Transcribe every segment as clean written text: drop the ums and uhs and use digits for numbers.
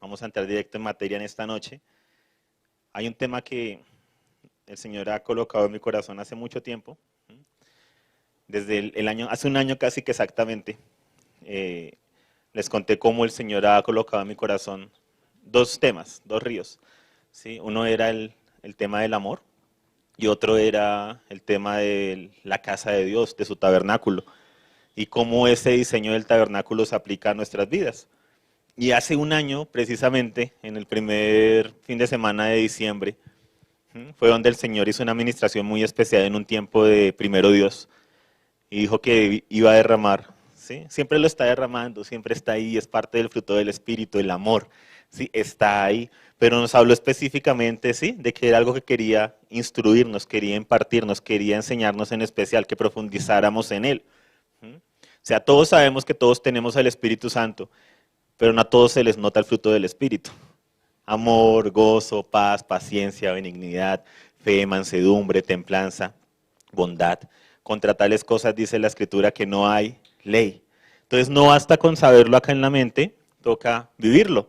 Vamos a entrar directo en materia en esta noche. Hay un tema que el Señor ha colocado en mi corazón hace mucho tiempo, desde el año, hace un año casi que exactamente. Les conté cómo el Señor ha colocado en mi corazón dos temas, dos ríos. ¿Sí? Uno era el tema del amor y otro era el tema de la casa de Dios, de su tabernáculo, y cómo ese diseño del tabernáculo se aplica a nuestras vidas. Y hace un año, precisamente, en el primer fin de semana de diciembre, fue donde el Señor hizo una administración muy especial en un tiempo de primero Dios, y dijo que iba a derramar, ¿sí? Siempre lo está derramando, siempre está ahí, es parte del fruto del Espíritu, el amor, ¿sí? Está ahí, pero nos habló específicamente, ¿sí? De que era algo que quería instruirnos, quería impartirnos, quería enseñarnos en especial, que profundizáramos en él. O sea, todos sabemos que todos tenemos el Espíritu Santo, pero no a todos se les nota el fruto del Espíritu. Amor, gozo, paz, paciencia, benignidad, fe, mansedumbre, templanza, bondad. Contra tales cosas dice la Escritura que no hay ley. Entonces no basta con saberlo acá en la mente, toca vivirlo.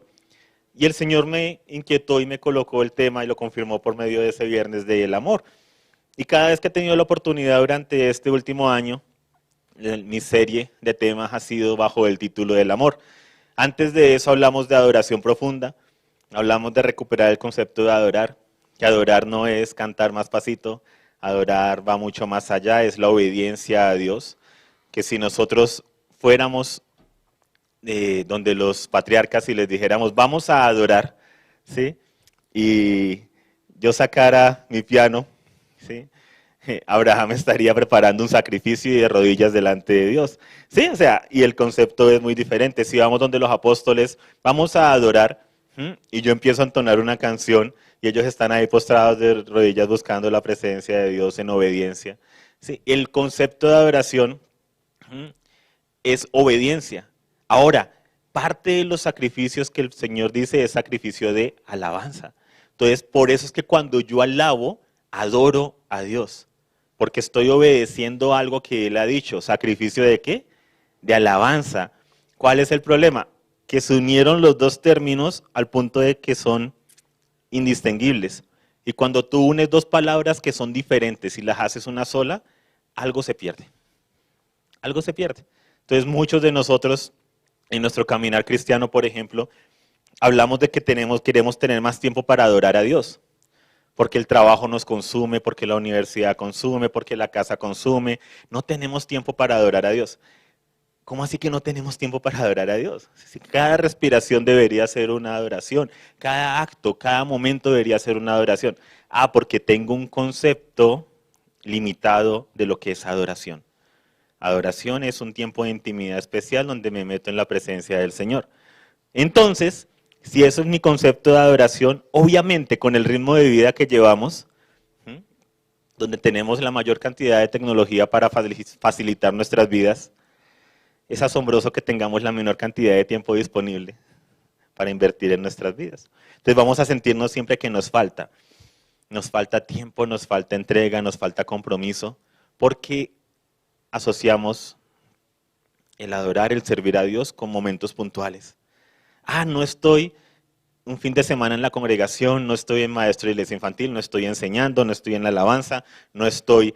Y el Señor me inquietó y me colocó el tema y lo confirmó por medio de ese viernes del amor. Y cada vez que he tenido la oportunidad durante este último año, mi serie de temas ha sido bajo el título del amor. Antes de eso hablamos de adoración profunda, hablamos de recuperar el concepto de adorar, que adorar no es cantar más pasito, adorar va mucho más allá, es la obediencia a Dios, que si nosotros fuéramos donde los patriarcas y les dijéramos vamos a adorar, ¿sí? Y yo sacara mi piano, ¿sí? Abraham estaría preparando un sacrificio y de rodillas delante de Dios. Sí, o sea, y el concepto es muy diferente. Si vamos donde los apóstoles, vamos a adorar, y yo empiezo a entonar una canción y ellos están ahí postrados de rodillas buscando la presencia de Dios en obediencia. Sí, el concepto de adoración es obediencia. Ahora, parte de los sacrificios que el Señor dice es sacrificio de alabanza. Entonces, por eso es que cuando yo alabo, adoro a Dios. Porque estoy obedeciendo algo que Él ha dicho. ¿Sacrificio de qué? De alabanza. ¿Cuál es el problema? Que se unieron los dos términos al punto de que son indistinguibles. Y cuando tú unes dos palabras que son diferentes y las haces una sola, algo se pierde. Algo se pierde. Entonces muchos de nosotros en nuestro caminar cristiano, por ejemplo, hablamos de que queremos tener más tiempo para adorar a Dios. Porque el trabajo nos consume, porque la universidad consume, porque la casa consume. No tenemos tiempo para adorar a Dios. ¿Cómo así que no tenemos tiempo para adorar a Dios? Cada respiración debería ser una adoración. Cada acto, cada momento debería ser una adoración. Ah, porque tengo un concepto limitado de lo que es adoración. Adoración es un tiempo de intimidad especial donde me meto en la presencia del Señor. Entonces, si eso es mi concepto de adoración, obviamente con el ritmo de vida que llevamos, donde tenemos la mayor cantidad de tecnología para facilitar nuestras vidas, es asombroso que tengamos la menor cantidad de tiempo disponible para invertir en nuestras vidas. Entonces vamos a sentirnos siempre que nos falta. Nos falta tiempo, nos falta entrega, nos falta compromiso, porque asociamos el adorar, el servir a Dios con momentos puntuales. Ah, no estoy un fin de semana en la congregación, no estoy en maestro de iglesia infantil, no estoy enseñando, no estoy en la alabanza, no estoy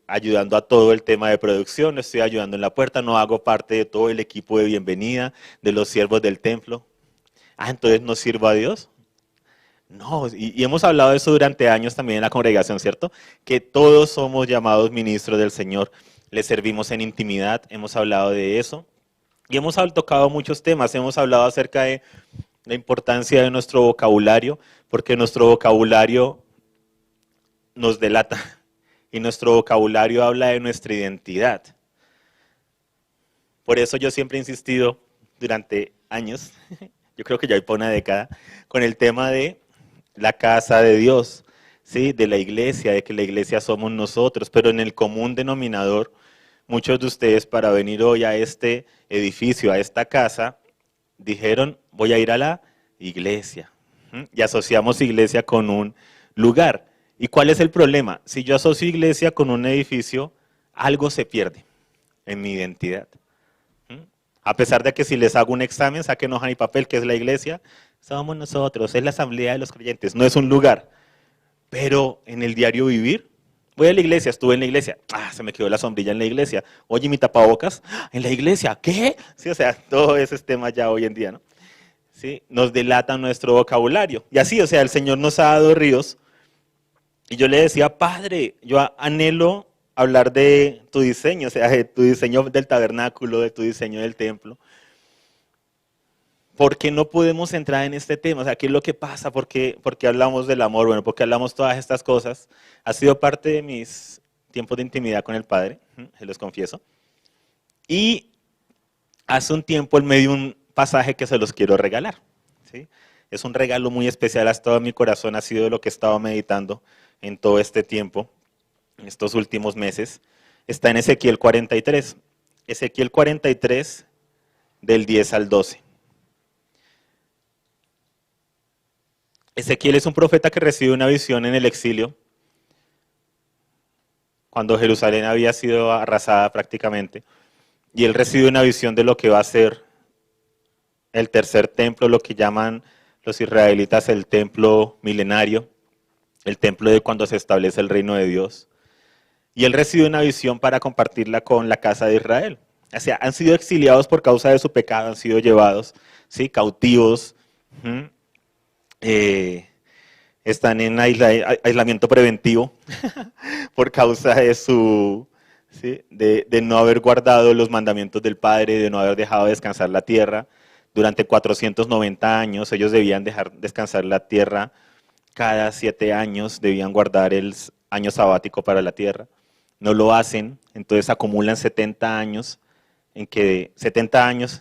ayudando a todo el tema de producción, no estoy ayudando en la puerta, no hago parte de todo el equipo de bienvenida, de los siervos del templo. Ah, entonces no sirvo a Dios. No, y hemos hablado de eso durante años también en la congregación, ¿cierto? Que todos somos llamados ministros del Señor, le servimos en intimidad, hemos hablado de eso. Y hemos tocado muchos temas, hemos hablado acerca de la importancia de nuestro vocabulario, porque nuestro vocabulario nos delata y nuestro vocabulario habla de nuestra identidad. Por eso yo siempre he insistido durante años, yo creo que ya hay por una década, con el tema de la casa de Dios, ¿sí? De la iglesia, de que la iglesia somos nosotros, pero en el común denominador, muchos de ustedes para venir hoy a este edificio, a esta casa, dijeron, voy a ir a la iglesia. Y asociamos iglesia con un lugar. ¿Y cuál es el problema? Si yo asocio iglesia con un edificio, algo se pierde en mi identidad. A pesar de que si les hago un examen, saquen hoja y papel, que es la iglesia, somos nosotros, es la asamblea de los creyentes, no es un lugar. Pero en el diario vivir, voy a la iglesia, estuve en la iglesia, se me quedó la sombrilla en la iglesia. Oye, mi tapabocas, en la iglesia, ¿qué? Sí, o sea, todo ese tema ya hoy en día, ¿no? Sí, nos delata nuestro vocabulario. Y así, o sea, el Señor nos ha dado ríos. Y yo le decía, Padre, yo anhelo hablar de tu diseño, o sea, de tu diseño del tabernáculo, de tu diseño del templo. ¿Por qué no podemos entrar en este tema? O sea, ¿qué es lo que pasa? ¿Por qué hablamos del amor? Bueno, porque hablamos todas estas cosas. Ha sido parte de mis tiempos de intimidad con el Padre, se los confieso. Y hace un tiempo él me dio un pasaje que se los quiero regalar. ¿Sí? Es un regalo muy especial, ha estado en mi corazón, ha sido lo que he estado meditando en todo este tiempo, en estos últimos meses. Está en Ezequiel 43. Ezequiel 43, del 10 al 12. Ezequiel es un profeta que recibe una visión en el exilio, cuando Jerusalén había sido arrasada prácticamente, y él recibe una visión de lo que va a ser el tercer templo, lo que llaman los israelitas el templo milenario, el templo de cuando se establece el reino de Dios. Y él recibe una visión para compartirla con la casa de Israel. O sea, han sido exiliados por causa de su pecado, han sido llevados, ¿sí? Cautivos, están en aislamiento preventivo por causa de su, ¿sí? de no haber guardado los mandamientos del Padre, de no haber dejado descansar la tierra. Durante 490 años ellos debían dejar descansar la tierra, cada 7 años debían guardar el año sabático para la tierra. No lo hacen, entonces acumulan 70 años, en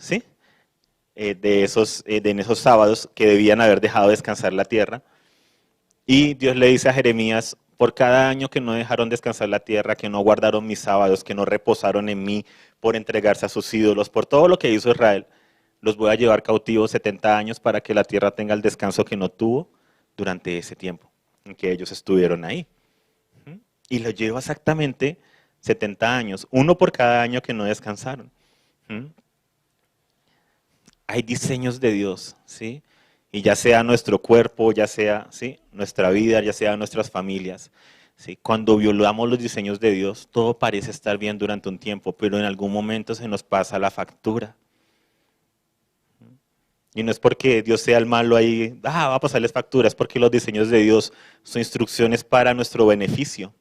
¿sí? En esos sábados que debían haber dejado descansar la tierra. Y Dios le dice a Jeremías, por cada año que no dejaron descansar la tierra, que no guardaron mis sábados, que no reposaron en mí por entregarse a sus ídolos, por todo lo que hizo Israel, los voy a llevar cautivos 70 años para que la tierra tenga el descanso que no tuvo durante ese tiempo en que ellos estuvieron ahí. Y lo lleva exactamente 70 años, uno por cada año que no descansaron. Hay diseños de Dios, ¿sí? Y ya sea nuestro cuerpo, ya sea, ¿sí? Nuestra vida, ya sea nuestras familias, ¿sí? Cuando violamos los diseños de Dios, todo parece estar bien durante un tiempo, pero en algún momento se nos pasa la factura. Y no es porque Dios sea el malo ahí, va a pasarles facturas, es porque los diseños de Dios son instrucciones para nuestro beneficio.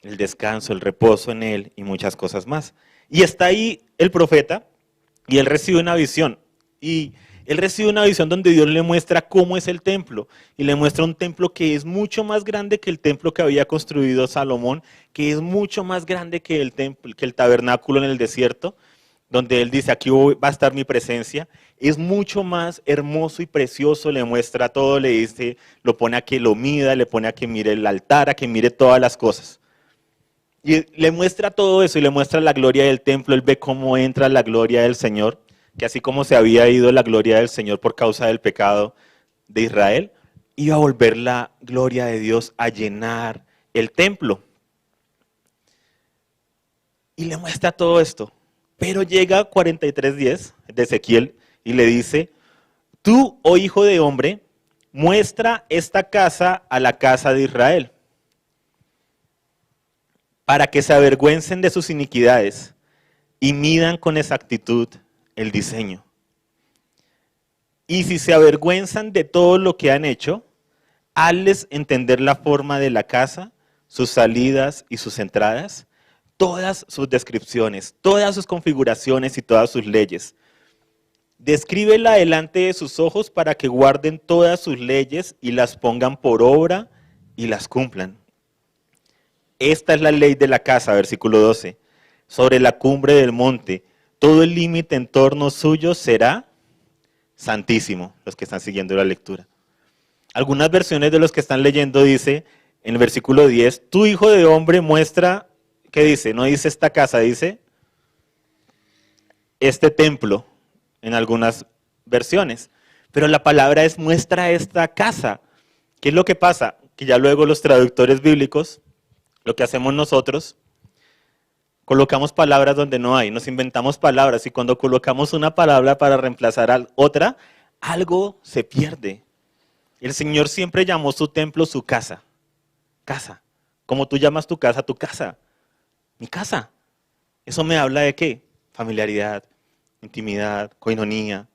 El descanso, el reposo en Él y muchas cosas más. Y está ahí el profeta y él recibe una visión. Y él recibe una visión donde Dios le muestra cómo es el templo. Y le muestra un templo que es mucho más grande que el templo que había construido Salomón, que es mucho más grande que el templo, que el tabernáculo en el desierto, donde él dice, aquí va a estar mi presencia. Es mucho más hermoso y precioso, le muestra todo, le dice, lo pone a que lo mida, le pone a que mire el altar, a que mire todas las cosas. Y le muestra todo eso y le muestra la gloria del templo. Él ve cómo entra la gloria del Señor, que así como se había ido la gloria del Señor por causa del pecado de Israel, iba a volver la gloria de Dios a llenar el templo. Y le muestra todo esto. Pero llega 43:10 de Ezequiel y le dice, tú, oh hijo de hombre, muestra esta casa a la casa de Israel, para que se avergüencen de sus iniquidades y midan con exactitud el diseño. Y si se avergüenzan de todo lo que han hecho, hazles entender la forma de la casa, sus salidas y sus entradas, todas sus descripciones, todas sus configuraciones y todas sus leyes. Descríbela delante de sus ojos para que guarden todas sus leyes y las pongan por obra y las cumplan. Esta es la ley de la casa, versículo 12. Sobre la cumbre del monte, todo el límite en torno suyo será santísimo, los que están siguiendo la lectura. Algunas versiones de los que están leyendo dice, en el versículo 10, tu hijo de hombre muestra, ¿qué dice? No dice esta casa, dice este templo, en algunas versiones. Pero la palabra es muestra esta casa. ¿Qué es lo que pasa? Que ya luego los traductores bíblicos, lo que hacemos nosotros, Colocamos palabras donde no hay, nos inventamos palabras y cuando colocamos una palabra para reemplazar a otra, algo se pierde. El Señor siempre llamó su templo su casa. Casa. Como tú llamas tu casa. Mi casa. ¿Eso me habla de qué? Familiaridad, intimidad, coinonía.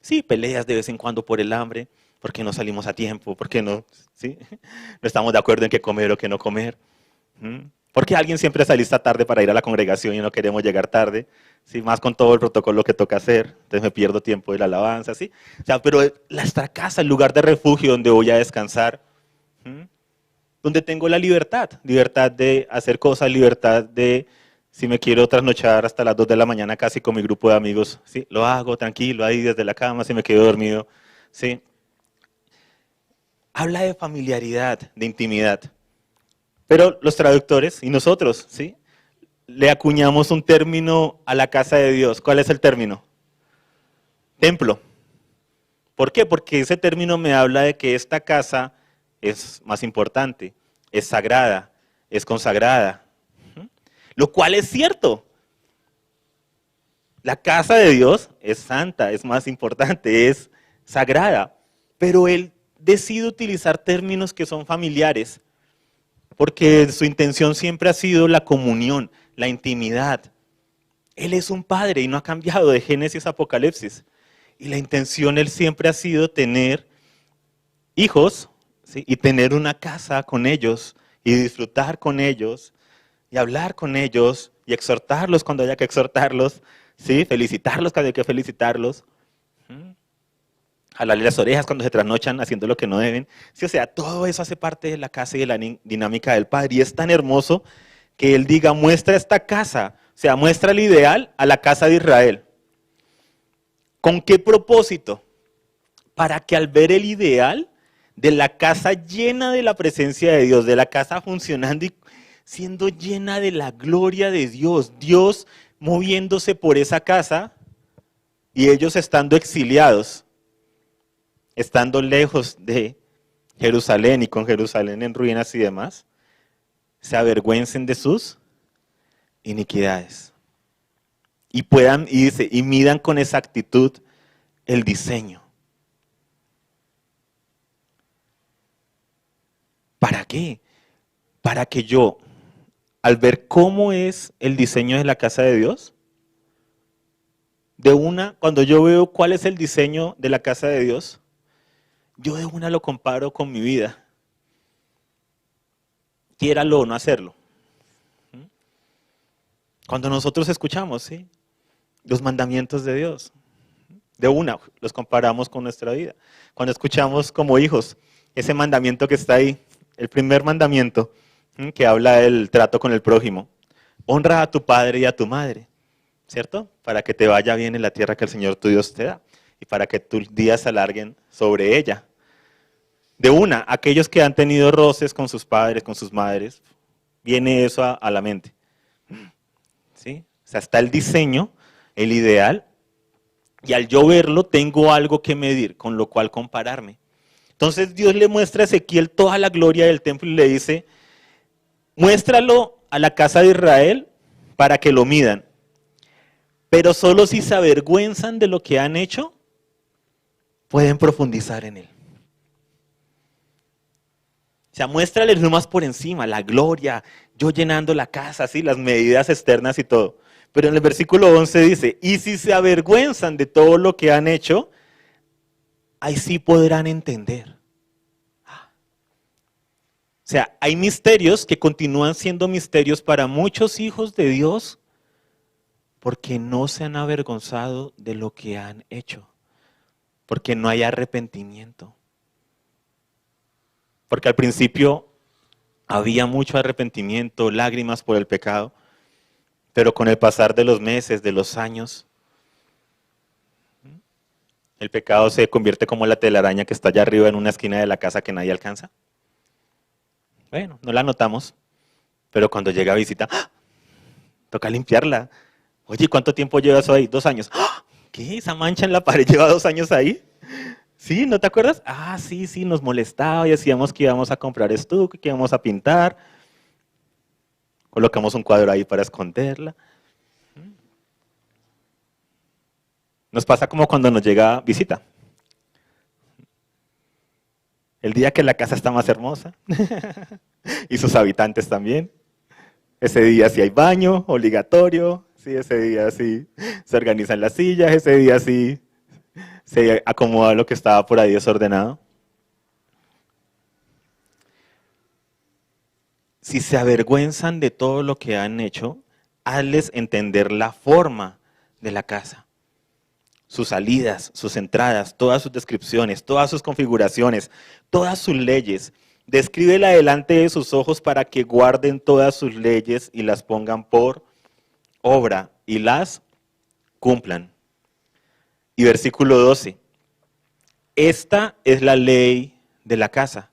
Sí, peleas de vez en cuando por el hambre, porque no salimos a tiempo, porque no, ¿sí? No estamos de acuerdo en qué comer o qué no comer. Porque alguien siempre se alista tarde para ir a la congregación y no queremos llegar tarde, ¿sí? Más con todo el protocolo que toca hacer, entonces me pierdo tiempo de la alabanza, ¿sí? O sea, pero nuestra casa, el lugar de refugio donde voy a descansar, donde tengo la libertad de hacer cosas, libertad de, si me quiero trasnochar hasta las 2 de la mañana casi con mi grupo de amigos, ¿sí? Lo hago tranquilo ahí desde la cama, si me quedo dormido, ¿sí? Habla de familiaridad, de intimidad. Pero los traductores y nosotros, ¿sí? Le acuñamos un término a la casa de Dios. ¿Cuál es el término? Templo. ¿Por qué? Porque ese término me habla de que esta casa es más importante, es sagrada, es consagrada. Lo cual es cierto. La casa de Dios es santa, es más importante, es sagrada. Pero Él decide utilizar términos que son familiares porque su intención siempre ha sido la comunión, la intimidad. Él es un padre y no ha cambiado de Génesis a Apocalipsis. Y la intención Él siempre ha sido tener hijos, ¿sí? Y tener una casa con ellos y disfrutar con ellos y hablar con ellos y exhortarlos cuando haya que exhortarlos, ¿sí? Felicitarlos cuando haya que felicitarlos. Jalarle las orejas cuando se trasnochan haciendo lo que no deben. Sí, o sea, todo eso hace parte de la casa y de la dinámica del Padre. Y es tan hermoso que Él diga, muestra esta casa, o sea, muestra el ideal a la casa de Israel. ¿Con qué propósito? Para que al ver el ideal de la casa llena de la presencia de Dios, de la casa funcionando y siendo llena de la gloria de Dios, Dios moviéndose por esa casa y ellos estando exiliados, estando lejos de Jerusalén y con Jerusalén en ruinas y demás, se avergüencen de sus iniquidades. Y puedan, y dice, y midan con exactitud el diseño. ¿Para qué? Para que yo, al ver cómo es el diseño de la casa de Dios, cuando yo veo cuál es el diseño de la casa de Dios, yo de una lo comparo con mi vida. Quiéralo o no hacerlo. Cuando nosotros escuchamos, ¿sí? Los mandamientos de Dios, de una los comparamos con nuestra vida. Cuando escuchamos como hijos, ese mandamiento que está ahí, el primer mandamiento que habla del trato con el prójimo. Honra a tu padre y a tu madre, ¿cierto? Para que te vaya bien en la tierra que el Señor tu Dios te da y para que tus días se alarguen sobre ella. De una, aquellos que han tenido roces con sus padres, con sus madres, viene eso a la mente. ¿Sí? O sea, está el diseño, el ideal, y al yo verlo tengo algo que medir, con lo cual compararme. Entonces Dios le muestra a Ezequiel toda la gloria del templo y le dice, muéstralo a la casa de Israel para que lo midan, pero solo si se avergüenzan de lo que han hecho, pueden profundizar en él. O sea, muéstrales nomás por encima, la gloria, yo llenando la casa, así, las medidas externas y todo. Pero en el versículo 11 dice, y si se avergüenzan de todo lo que han hecho, ahí sí podrán entender. O sea, hay misterios que continúan siendo misterios para muchos hijos de Dios porque no se han avergonzado de lo que han hecho, porque no hay arrepentimiento. Porque al principio había mucho arrepentimiento, lágrimas por el pecado, pero con el pasar de los meses, de los años, el pecado se convierte como la telaraña que está allá arriba en una esquina de la casa que nadie alcanza. Bueno, no la notamos, pero cuando llega a visita, ¡ah! Toca limpiarla. Oye, ¿cuánto tiempo lleva eso ahí? 2 años. ¡Ah! ¿Qué? ¿Esa mancha en la pared lleva 2 años ahí? ¿Sí? ¿No te acuerdas? Ah, sí, nos molestaba y decíamos que íbamos a comprar estuco, que íbamos a pintar. Colocamos un cuadro ahí para esconderla. Nos pasa como cuando nos llega visita. El día que la casa está más hermosa y sus habitantes también. Ese día sí hay baño obligatorio, sí, ese día sí se organizan las sillas, ese día sí se acomoda lo que estaba por ahí desordenado. Si se avergüenzan de todo lo que han hecho, hazles entender la forma de la casa. Sus salidas, sus entradas, todas sus descripciones, todas sus configuraciones, todas sus leyes. Descríbela delante de sus ojos para que guarden todas sus leyes y las pongan por obra y las cumplan. Y versículo 12. Esta es la ley de la casa.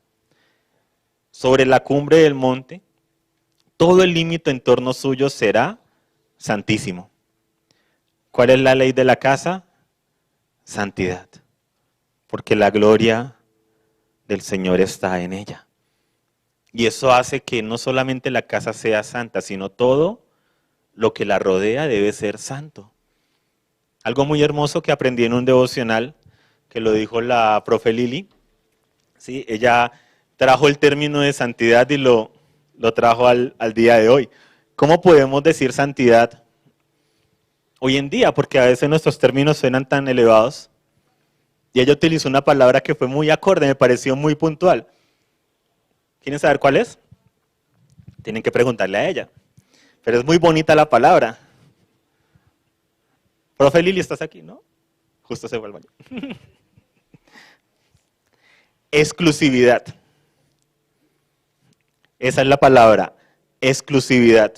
Sobre la cumbre del monte, todo el límite en torno suyo será santísimo. ¿Cuál es la ley de la casa? Santidad. Porque la gloria del Señor está en ella. Y eso hace que no solamente la casa sea santa, sino todo lo que la rodea debe ser santo. Algo muy hermoso que aprendí en un devocional, que lo dijo la profe Lili. ¿Sí? Ella trajo el término de santidad y lo trajo al día de hoy. ¿Cómo podemos decir santidad hoy en día? Porque a veces nuestros términos suenan tan elevados. Y ella utilizó una palabra que fue muy acorde, me pareció muy puntual. ¿Quieren saber cuál es? Tienen que preguntarle a ella. Pero es muy bonita la palabra. Profe Lili, ¿estás aquí? ¿No? Justo se fue al baño. Exclusividad. Esa es la palabra, exclusividad.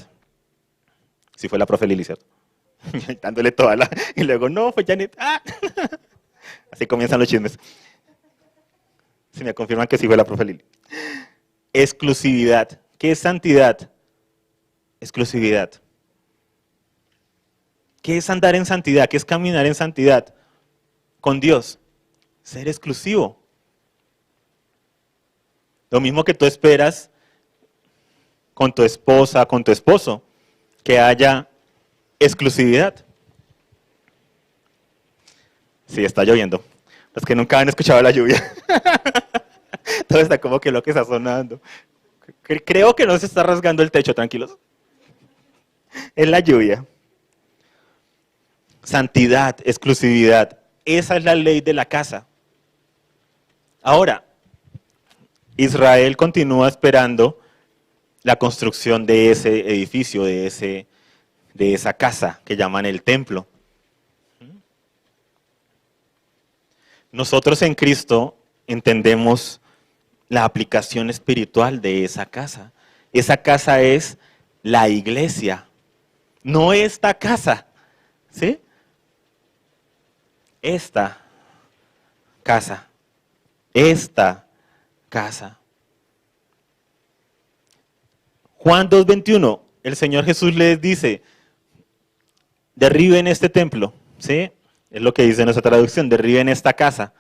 Si fue la profe Lili, ¿cierto? Dándole toda la... Y luego, no, fue Janet. ¡Ah! Así comienzan los chismes. Si me confirman que sí fue la profe Lili. Exclusividad. ¿Qué es santidad? Exclusividad. ¿Qué es andar en santidad? ¿Qué es caminar en santidad? Con Dios. Ser exclusivo. Lo mismo que tú esperas con tu esposa, con tu esposo, que haya exclusividad. Sí, está lloviendo. Los que nunca han escuchado la lluvia. Todo está como que lo que está sonando. Creo que no se está rasgando el techo, tranquilos. Es la lluvia. Santidad, exclusividad. Esa es la ley de la casa. Ahora, Israel continúa esperando la construcción de ese edificio, de esa casa que llaman el templo. Nosotros en Cristo entendemos la aplicación espiritual de esa casa. Esa casa es la iglesia, no esta casa, ¿sí? Esta casa. Juan 2:21, el Señor Jesús les dice, derriben este templo, ¿sí? Es lo que dice nuestra traducción, derriben esta casa,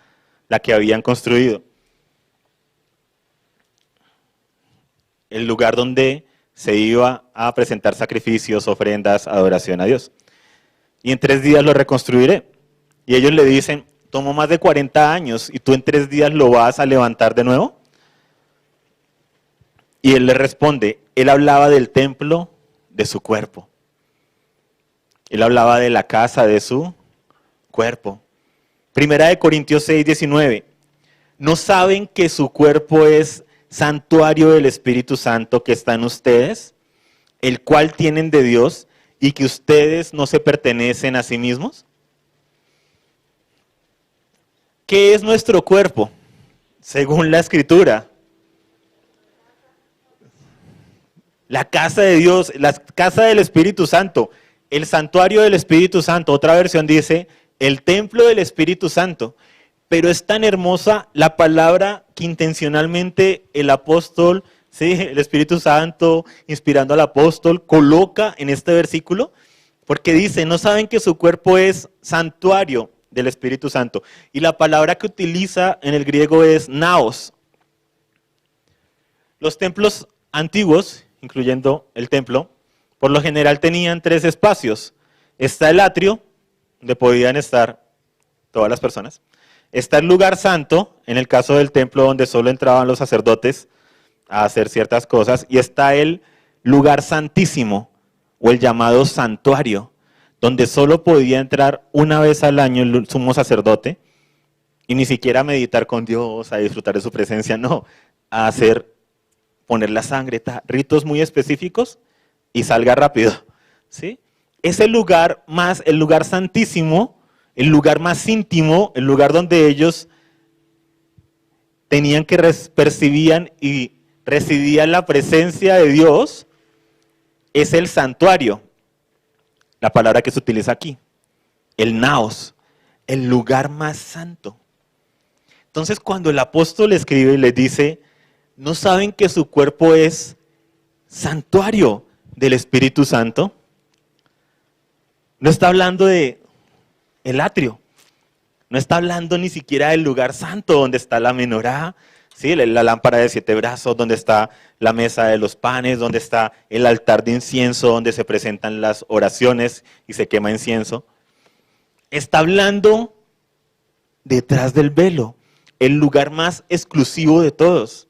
la que habían construido. El lugar donde se iba a presentar sacrificios, ofrendas, adoración a Dios. Y en 3 días lo reconstruiré. Y ellos le dicen, tomó más de 40 años y tú en 3 días lo vas a levantar de nuevo. Y él le responde, él hablaba del templo de su cuerpo. Él hablaba de la casa de su cuerpo. Primera de Corintios 6:19. ¿No saben que su cuerpo es santuario del Espíritu Santo que está en ustedes, el cual tienen de Dios, y que ustedes no se pertenecen a sí mismos? ¿Qué es nuestro cuerpo? Según la Escritura. La casa de Dios, la casa del Espíritu Santo, el santuario del Espíritu Santo. Otra versión dice, el templo del Espíritu Santo. Pero es tan hermosa la palabra que intencionalmente el apóstol, ¿sí? El Espíritu Santo, inspirando al apóstol, coloca en este versículo, porque dice, ¿no saben que su cuerpo es santuario del Espíritu Santo? Y la palabra que utiliza en el griego es naos. Los templos antiguos, incluyendo el templo, Por lo general tenían 3 espacios. Está el atrio, donde podían estar todas las personas. Está el lugar santo, en el caso del templo donde solo entraban los sacerdotes a hacer ciertas cosas. Y está el lugar santísimo, o el llamado santuario, donde solo podía entrar una vez al año el sumo sacerdote, y ni siquiera a meditar con Dios, a disfrutar de su presencia, no, a poner la sangre, ritos muy específicos, y salga rápido, ¿sí? Es el lugar santísimo, el lugar más íntimo, el lugar donde ellos tenían que percibían y recibían la presencia de Dios, es el santuario, la palabra que se utiliza aquí, el naos, el lugar más santo. Entonces, cuando el apóstol escribe y les dice, ¿no saben que su cuerpo es santuario del Espíritu Santo? No está hablando de el atrio, no está hablando ni siquiera del lugar santo donde está la menorá, ¿sí? La lámpara de 7 brazos, donde está la mesa de los panes, donde está el altar de incienso, donde se presentan las oraciones y se quema incienso. Está hablando detrás del velo, el lugar más exclusivo de todos.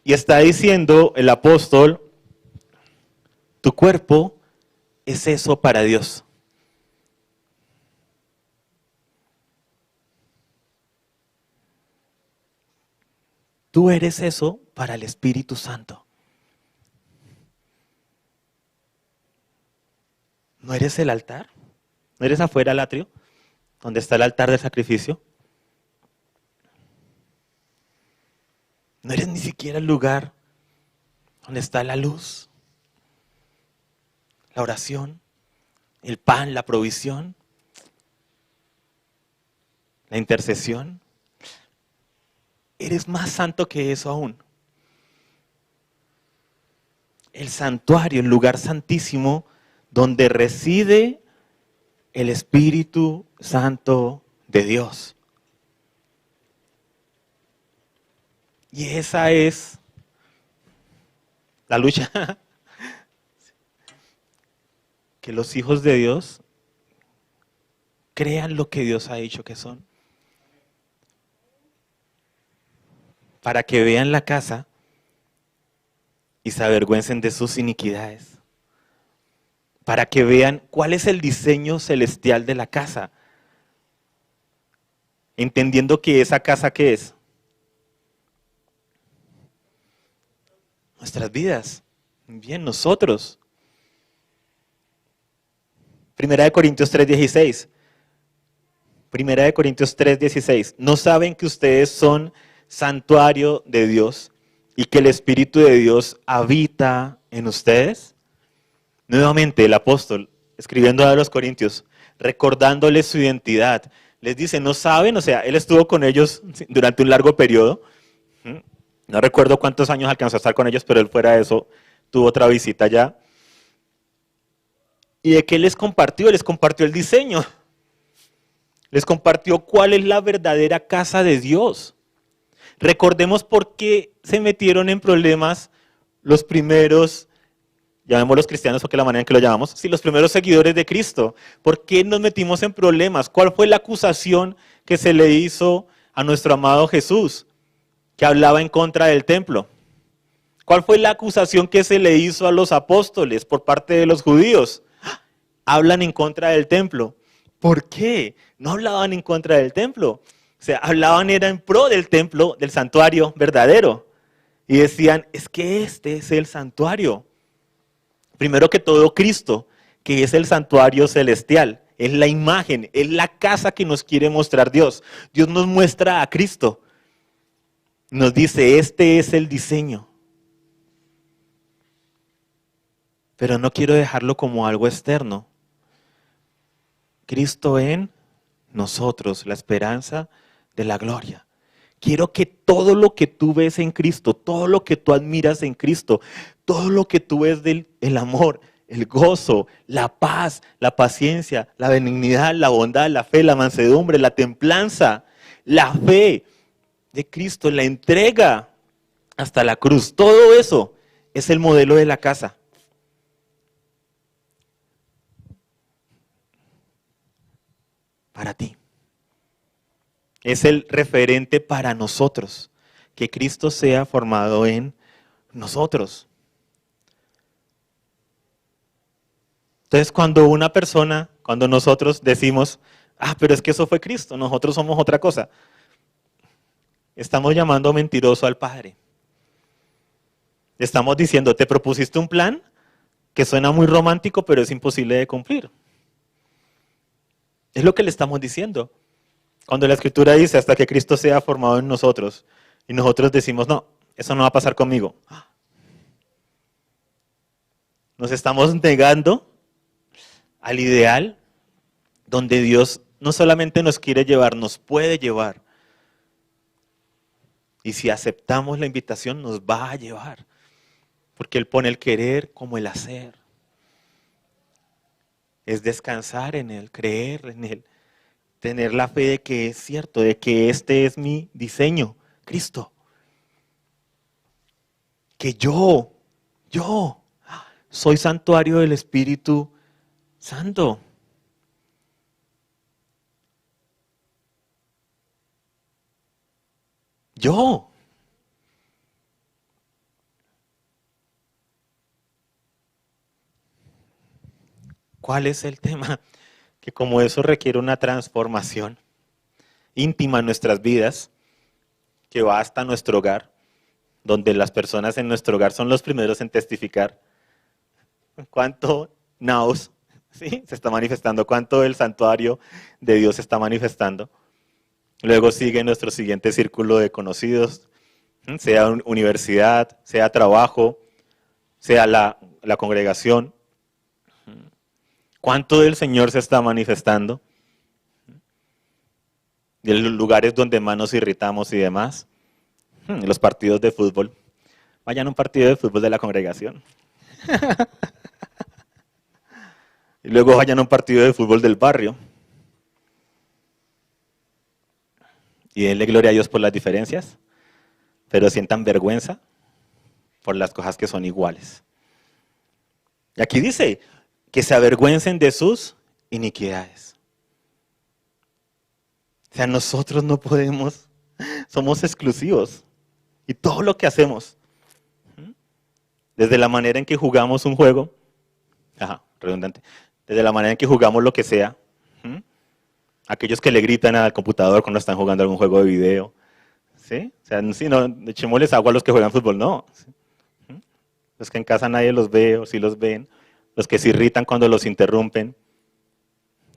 Y está diciendo el apóstol, tu cuerpo es eso para Dios. Tú eres eso para el Espíritu Santo. ¿No eres el altar? ¿No eres afuera el atrio, donde está el altar del sacrificio? ¿No eres ni siquiera el lugar donde está la luz, la oración, el pan, la provisión, la intercesión? Eres más santo que eso aún. El santuario, el lugar santísimo donde reside el Espíritu Santo de Dios. Y esa es la lucha que los hijos de Dios crean lo que Dios ha dicho que son. Para que vean la casa y se avergüencen de sus iniquidades. Para que vean cuál es el diseño celestial de la casa. Entendiendo que esa casa, ¿qué es? Nuestras vidas. Bien, nosotros. Primera de Corintios 3:16. Primera de Corintios 3:16. ¿No saben que ustedes son santuario de Dios y que el Espíritu de Dios habita en ustedes? Nuevamente el apóstol, escribiendo a los Corintios, recordándoles su identidad, les dice, ¿no saben? O sea, él estuvo con ellos durante un largo periodo. No recuerdo cuántos años alcanzó a estar con ellos, pero él fuera de eso tuvo otra visita ya. ¿Y de qué les compartió? Les compartió el diseño. Les compartió cuál es la verdadera casa de Dios. Recordemos por qué se metieron en problemas los primeros, llamémoslos cristianos porque es la manera en que lo llamamos, sí, los primeros seguidores de Cristo. ¿Por qué nos metimos en problemas? ¿Cuál fue la acusación que se le hizo a nuestro amado Jesús, que hablaba en contra del templo? ¿Cuál fue la acusación que se le hizo a los apóstoles por parte de los judíos? Hablan en contra del templo. ¿Por qué? No hablaban en contra del templo. O sea, hablaban era en pro del templo, del santuario verdadero. Y decían, es que este es el santuario. Primero que todo, Cristo, que es el santuario celestial. Es la imagen, es la casa que nos quiere mostrar Dios. Dios nos muestra a Cristo. Nos dice, este es el diseño. Pero no quiero dejarlo como algo externo. Cristo en nosotros, la esperanza de la gloria. Quiero que todo lo que tú ves en Cristo, todo lo que tú admiras en Cristo, todo lo que tú ves del el amor, el gozo, la paz, la paciencia, la benignidad, la bondad, la fe, la mansedumbre, la templanza, la fe de Cristo, la entrega hasta la cruz, todo eso es el modelo de la casa. para ti. Es el referente para nosotros, que Cristo sea formado en nosotros. Entonces, cuando nosotros decimos, pero es que eso fue Cristo, nosotros somos otra cosa, estamos llamando mentiroso al Padre. Estamos diciendo, te propusiste un plan que suena muy romántico, pero es imposible de cumplir. Es lo que le estamos diciendo. Cuando la Escritura dice, hasta que Cristo sea formado en nosotros, y nosotros decimos, no, eso no va a pasar conmigo. Nos estamos negando al ideal donde Dios no solamente nos quiere llevar, nos puede llevar. Y si aceptamos la invitación, nos va a llevar. Porque Él pone el querer como el hacer. Es descansar en Él, creer en Él. Tener la fe de que es cierto, de que este es mi diseño, Cristo. Que yo soy santuario del Espíritu Santo. Yo. ¿Cuál es el tema? Que como eso requiere una transformación íntima en nuestras vidas, que va hasta nuestro hogar, donde las personas en nuestro hogar son los primeros en testificar cuánto naos, ¿sí?, se está manifestando, cuánto el santuario de Dios se está manifestando. Luego sigue nuestro siguiente círculo de conocidos, sea universidad, sea trabajo, sea la congregación. ¿Cuánto del Señor se está manifestando? De los lugares donde más nos irritamos y demás. Los partidos de fútbol. Vayan a un partido de fútbol de la congregación. Y luego vayan a un partido de fútbol del barrio. Y denle gloria a Dios por las diferencias, pero sientan vergüenza por las cosas que son iguales. Y aquí dice que se avergüencen de sus iniquidades. O sea, nosotros no podemos, somos exclusivos. Y todo lo que hacemos, desde la manera en que jugamos un juego, redundante, desde la manera en que jugamos lo que sea, aquellos que le gritan al computador cuando están jugando algún juego de video, ¿sí? O sea, si no, echémosles agua a los que juegan fútbol, no. Los que en casa nadie los ve o si los ven, los que se irritan cuando los interrumpen,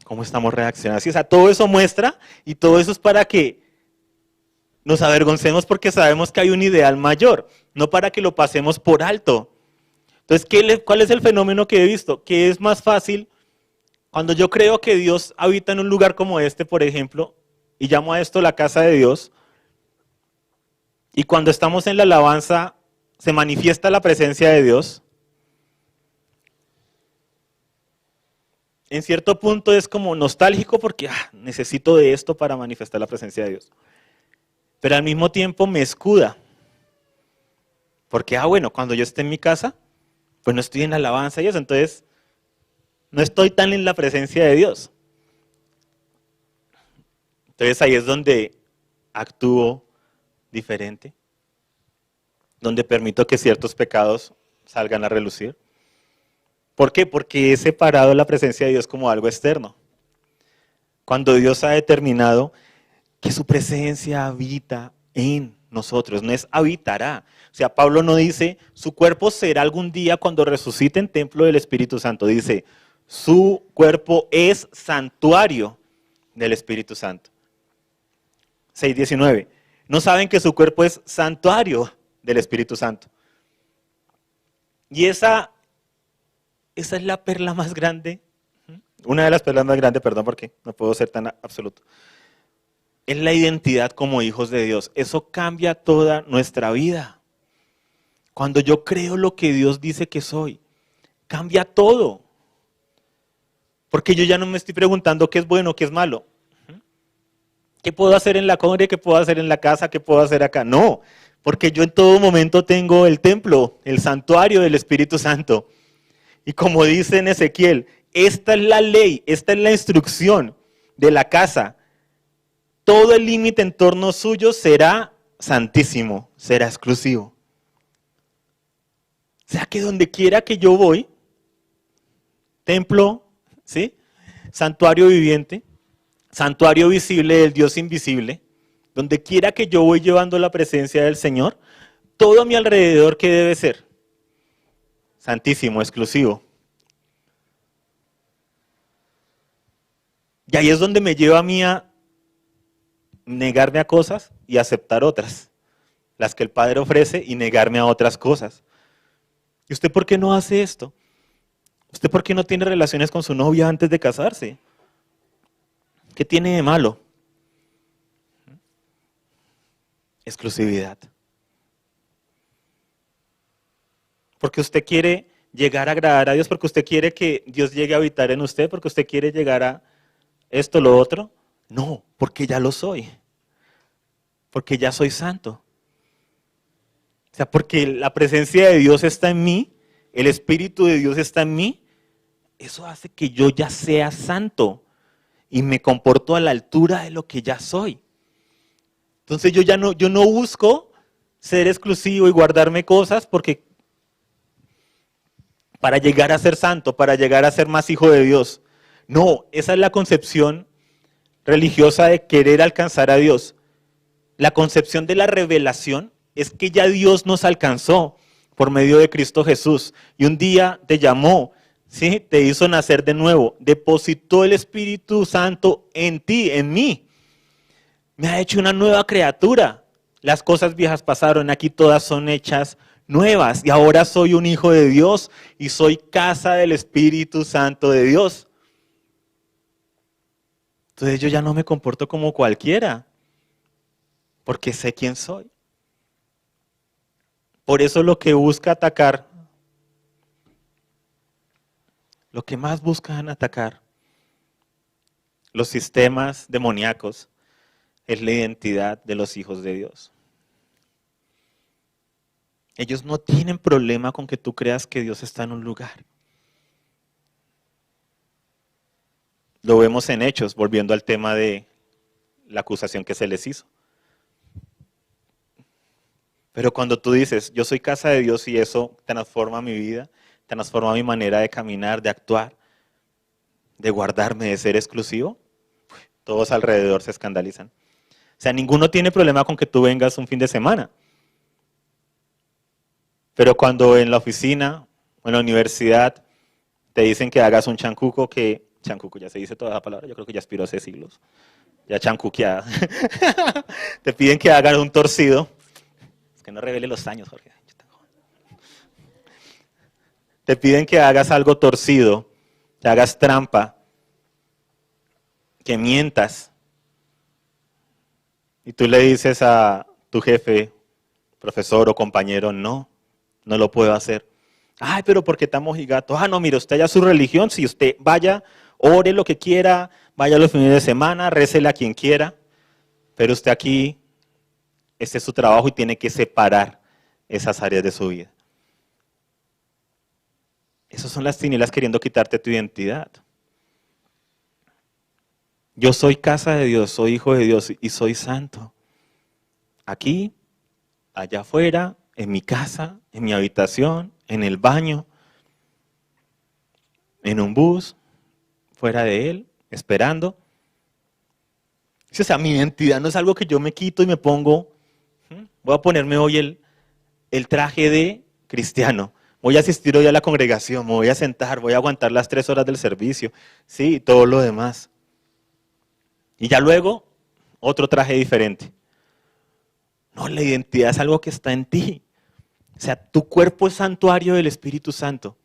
¿cómo estamos reaccionando? Sí, o sea, todo eso muestra y todo eso es para que nos avergoncemos porque sabemos que hay un ideal mayor, no para que lo pasemos por alto. Entonces, ¿cuál es el fenómeno que he visto? Que es más fácil cuando yo creo que Dios habita en un lugar como este, por ejemplo, y llamo a esto la casa de Dios, y cuando estamos en la alabanza se manifiesta la presencia de Dios. En cierto punto es como nostálgico porque necesito de esto para manifestar la presencia de Dios. Pero al mismo tiempo me escuda. Porque, bueno, cuando yo esté en mi casa, pues no estoy en alabanza y eso, entonces no estoy tan en la presencia de Dios. Entonces ahí es donde actúo diferente, donde permito que ciertos pecados salgan a relucir. ¿Por qué? Porque he separado la presencia de Dios como algo externo. Cuando Dios ha determinado que su presencia habita en nosotros, no es habitará. O sea, Pablo no dice, su cuerpo será algún día cuando resucite en templo del Espíritu Santo. Dice, su cuerpo es santuario del Espíritu Santo. 6:19. No saben que su cuerpo es santuario del Espíritu Santo. Y esa es la perla más grande, una de las perlas más grandes, perdón porque no puedo ser tan absoluto. Es la identidad como hijos de Dios. Eso cambia toda nuestra vida. Cuando yo creo lo que Dios dice que soy, cambia todo. Porque yo ya no me estoy preguntando qué es bueno, qué es malo. ¿Qué puedo hacer en la congre? ¿Qué puedo hacer en la casa? ¿Qué puedo hacer acá? No, porque yo en todo momento tengo el templo, el santuario del Espíritu Santo. Y como dice en Ezequiel, esta es la ley, esta es la instrucción de la casa, todo el límite en torno suyo será santísimo, será exclusivo. O sea que donde quiera que yo voy, templo, ¿sí? Santuario viviente, santuario visible del Dios invisible, donde quiera que yo voy llevando la presencia del Señor, todo a mi alrededor, ¿qué debe ser? Santísimo, exclusivo. Y ahí es donde me lleva a mí a negarme a cosas y aceptar otras, las que el Padre ofrece y negarme a otras cosas. ¿Y usted por qué no hace esto? ¿Usted por qué no tiene relaciones con su novia antes de casarse? ¿Qué tiene de malo? Exclusividad. Porque usted quiere llegar a agradar a Dios, porque usted quiere que Dios llegue a habitar en usted, porque usted quiere llegar a esto, lo otro. No, porque ya lo soy. Porque ya soy santo. O sea, porque la presencia de Dios está en mí, el Espíritu de Dios está en mí, eso hace que yo ya sea santo y me comporto a la altura de lo que ya soy. Entonces yo no busco ser exclusivo y guardarme cosas porque para llegar a ser santo, para llegar a ser más hijo de Dios. No, esa es la concepción religiosa de querer alcanzar a Dios. La concepción de la revelación es que ya Dios nos alcanzó por medio de Cristo Jesús. Y un día te llamó, ¿sí? Te hizo nacer de nuevo, depositó el Espíritu Santo en ti, en mí. Me ha hecho una nueva criatura. Las cosas viejas pasaron, aquí todas son hechas nuevas. Y ahora soy un hijo de Dios y soy casa del Espíritu Santo de Dios. Entonces yo ya no me comporto como cualquiera, porque sé quién soy. Por eso lo que busca atacar, lo que más buscan atacar los sistemas demoníacos es la identidad de los hijos de Dios. Ellos no tienen problema con que tú creas que Dios está en un lugar. Lo vemos en Hechos, volviendo al tema de la acusación que se les hizo. Pero cuando tú dices, yo soy casa de Dios y eso transforma mi vida, transforma mi manera de caminar, de actuar, de guardarme, de ser exclusivo, todos alrededor se escandalizan. O sea, ninguno tiene problema con que tú vengas un fin de semana. Pero cuando en la oficina o en la universidad te dicen que hagas un chancuco, chancuco ya se dice toda la palabra, yo creo que ya expiró hace siglos, ya chancuqueada. Te piden que hagas un torcido. Es que no revele los años, Jorge. Te piden que hagas algo torcido, que hagas trampa, que mientas. Y tú le dices a tu jefe, profesor o compañero, no lo puedo hacer. Ay, pero ¿por qué tan mojigato? Ah, no, mire, usted ya su religión, si usted vaya, ore lo que quiera, vaya los fines de semana, récele a quien quiera, pero usted aquí, este es su trabajo y tiene que separar esas áreas de su vida. Esas son las tinieblas queriendo quitarte tu identidad. Yo soy casa de Dios, soy hijo de Dios y soy santo. Aquí, allá afuera, en mi casa, en mi habitación, en el baño, en un bus, fuera de él, esperando. O sea, mi identidad no es algo que yo me quito y me pongo, voy a ponerme hoy el traje de cristiano. Voy a asistir hoy a la congregación, me voy a sentar, voy a aguantar las 3 horas del servicio, sí, todo lo demás. Y ya luego, otro traje diferente. No, la identidad es algo que está en ti. O sea, tu cuerpo es santuario del Espíritu Santo.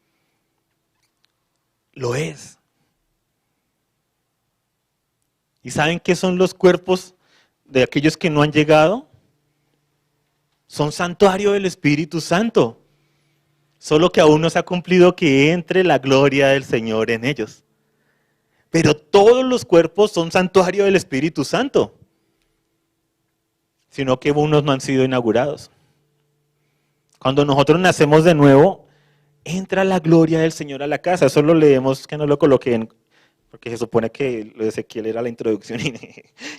Lo es. ¿Y saben qué son los cuerpos de aquellos que no han llegado? Son santuario del Espíritu Santo. Solo que aún no se ha cumplido que entre la gloria del Señor en ellos. Pero todos los cuerpos son santuario del Espíritu Santo. Sino que unos no han sido inaugurados. Cuando nosotros nacemos de nuevo, entra la gloria del Señor a la casa. Eso lo leemos, que no lo coloqué porque se supone que lo de Ezequiel era la introducción, y,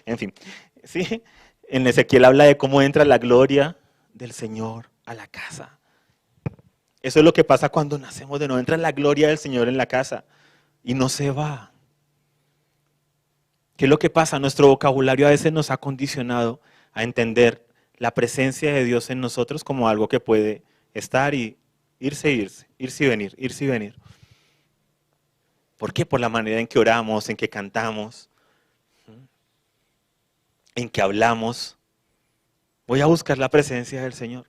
en fin. ¿Sí? En Ezequiel habla de cómo entra la gloria del Señor a la casa. Eso es lo que pasa cuando nacemos de nuevo. Entra la gloria del Señor en la casa y no se va. ¿Qué es lo que pasa? Nuestro vocabulario a veces nos ha condicionado a entender la presencia de Dios en nosotros como algo que puede estar y irse y venir, irse y venir. ¿Por qué? Por la manera en que oramos, en que cantamos, en que hablamos. Voy a buscar la presencia del Señor.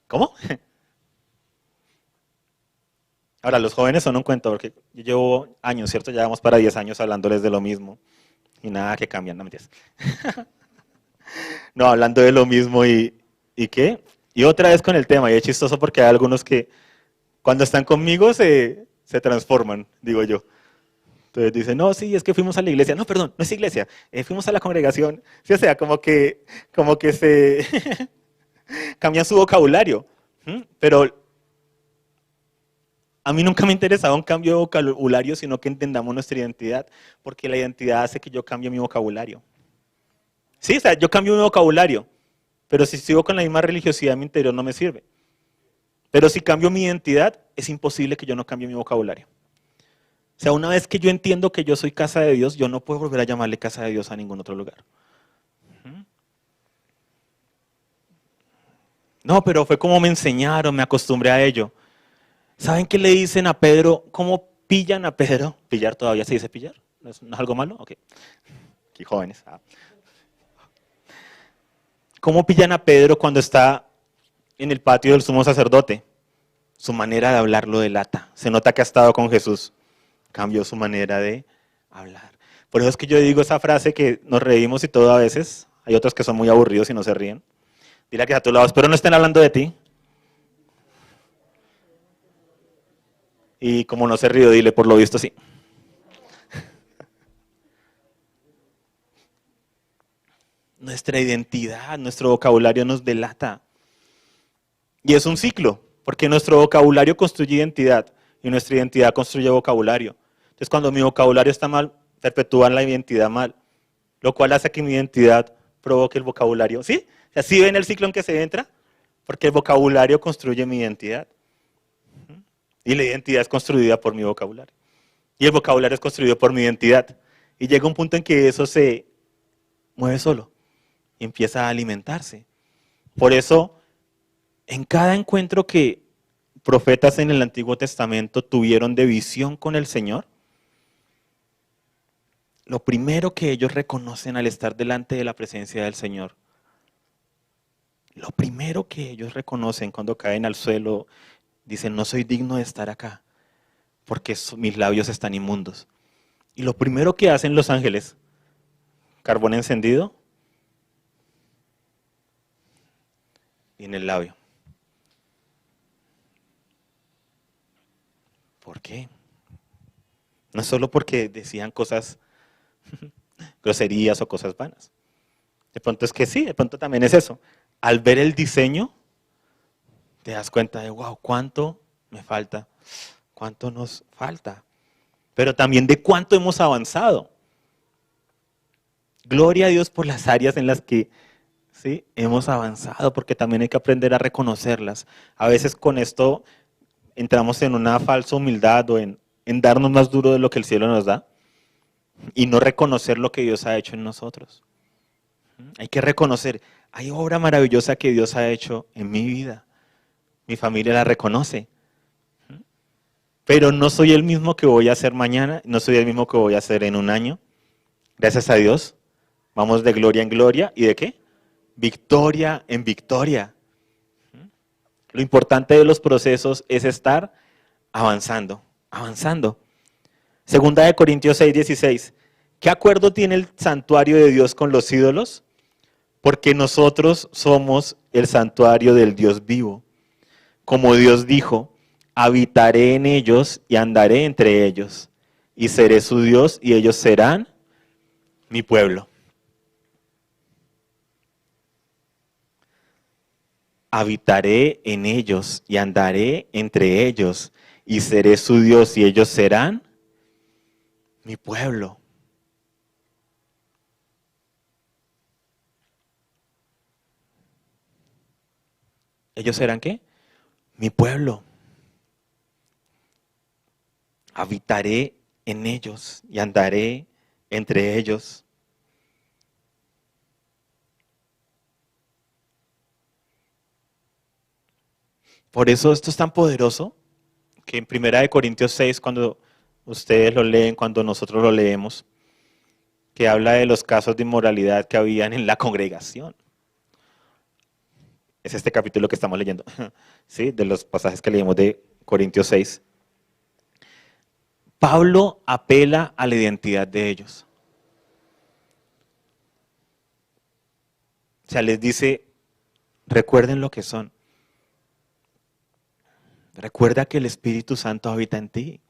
¿Cómo? Ahora, los jóvenes son un cuento, porque yo llevo años, ¿cierto? Ya vamos para 10 años hablándoles de lo mismo y nada que cambian, no mentiras. No, hablando de lo mismo ¿y qué? Y otra vez con el tema, y es chistoso porque hay algunos que cuando están conmigo se transforman, digo yo. Entonces dicen, no, sí, es que fuimos a la iglesia. No, perdón, no es iglesia, fuimos a la congregación. Sí, o sea, como que se cambian su vocabulario. Pero a mí nunca me ha interesado un cambio de vocabulario, sino que entendamos nuestra identidad, porque la identidad hace que yo cambie mi vocabulario. Sí, o sea, yo cambio mi vocabulario, pero si sigo con la misma religiosidad en mi interior no me sirve. Pero si cambio mi identidad, es imposible que yo no cambie mi vocabulario. O sea, una vez que yo entiendo que yo soy casa de Dios, yo no puedo volver a llamarle casa de Dios a ningún otro lugar. No, pero fue como me enseñaron, me acostumbré a ello. ¿Saben qué le dicen a Pedro? ¿Cómo pillan a Pedro? ¿Pillar todavía se dice pillar? ¿No es algo malo? Ok. Aquí jóvenes. ¿Cómo pillan a Pedro cuando está en el patio del sumo sacerdote? Su manera de hablar lo delata. Se nota que ha estado con Jesús. Cambió su manera de hablar. Por eso es que yo digo esa frase que nos reímos y todo a veces. Hay otros que son muy aburridos y no se ríen. Dile que a tu lado, espero no estén hablando de ti. Y como no se ríe, dile, por lo visto sí. Nuestra identidad, nuestro vocabulario nos delata. Y es un ciclo, porque nuestro vocabulario construye identidad y nuestra identidad construye vocabulario. Entonces, cuando mi vocabulario está mal, perpetúan la identidad mal, lo cual hace que mi identidad provoque el vocabulario. ¿Sí? O sea, ¿sí ven el ciclo en que se entra? Porque el vocabulario construye mi identidad. Y la identidad es construida por mi vocabulario. Y el vocabulario es construido por mi identidad. Y llega un punto en que eso se mueve solo y empieza a alimentarse. Por eso, en cada encuentro que profetas en el Antiguo Testamento tuvieron de visión con el Señor, lo primero que ellos reconocen al estar delante de la presencia del Señor, lo primero que ellos reconocen cuando caen al suelo, dicen, no soy digno de estar acá, porque mis labios están inmundos. Y lo primero que hacen los ángeles, carbón encendido y en el labio. ¿Por qué? No es solo porque decían cosas, groserías o cosas vanas. De pronto es que sí, de pronto también es eso. Al ver el diseño, te das cuenta de, wow, cuánto me falta, cuánto nos falta. Pero también de cuánto hemos avanzado. Gloria a Dios por las áreas en las que sí hemos avanzado, porque también hay que aprender a reconocerlas. A veces con esto entramos en una falsa humildad o en darnos más duro de lo que el cielo nos da y no reconocer lo que Dios ha hecho en nosotros. Hay que reconocer, hay obra maravillosa que Dios ha hecho en mi vida. Mi familia la reconoce. Pero no soy el mismo que voy a hacer mañana, no soy el mismo que voy a hacer en un año. Gracias a Dios, vamos de gloria en gloria. ¿Y de qué? Victoria en victoria. Lo importante de los procesos es estar avanzando, avanzando. Segunda de Corintios 6:16. ¿Qué acuerdo tiene el santuario de Dios con los ídolos? Porque nosotros somos el santuario del Dios vivo. Como Dios dijo, habitaré en ellos y andaré entre ellos, y seré su Dios y ellos serán mi pueblo. habitaré en ellos y andaré entre ellos y seré su Dios y ellos serán mi pueblo. ¿Ellos serán qué? Mi pueblo. Habitaré en ellos y andaré entre ellos. Por eso esto es tan poderoso que en 1 Corintios 6, cuando ustedes lo leen, cuando nosotros lo leemos, que habla de los casos de inmoralidad que habían en la congregación. Es este capítulo que estamos leyendo, ¿sí? De los pasajes que leímos de Corintios 6. Pablo apela a la identidad de ellos. O sea, les dice, recuerden lo que son. Recuerda que el Espíritu Santo habita en ti.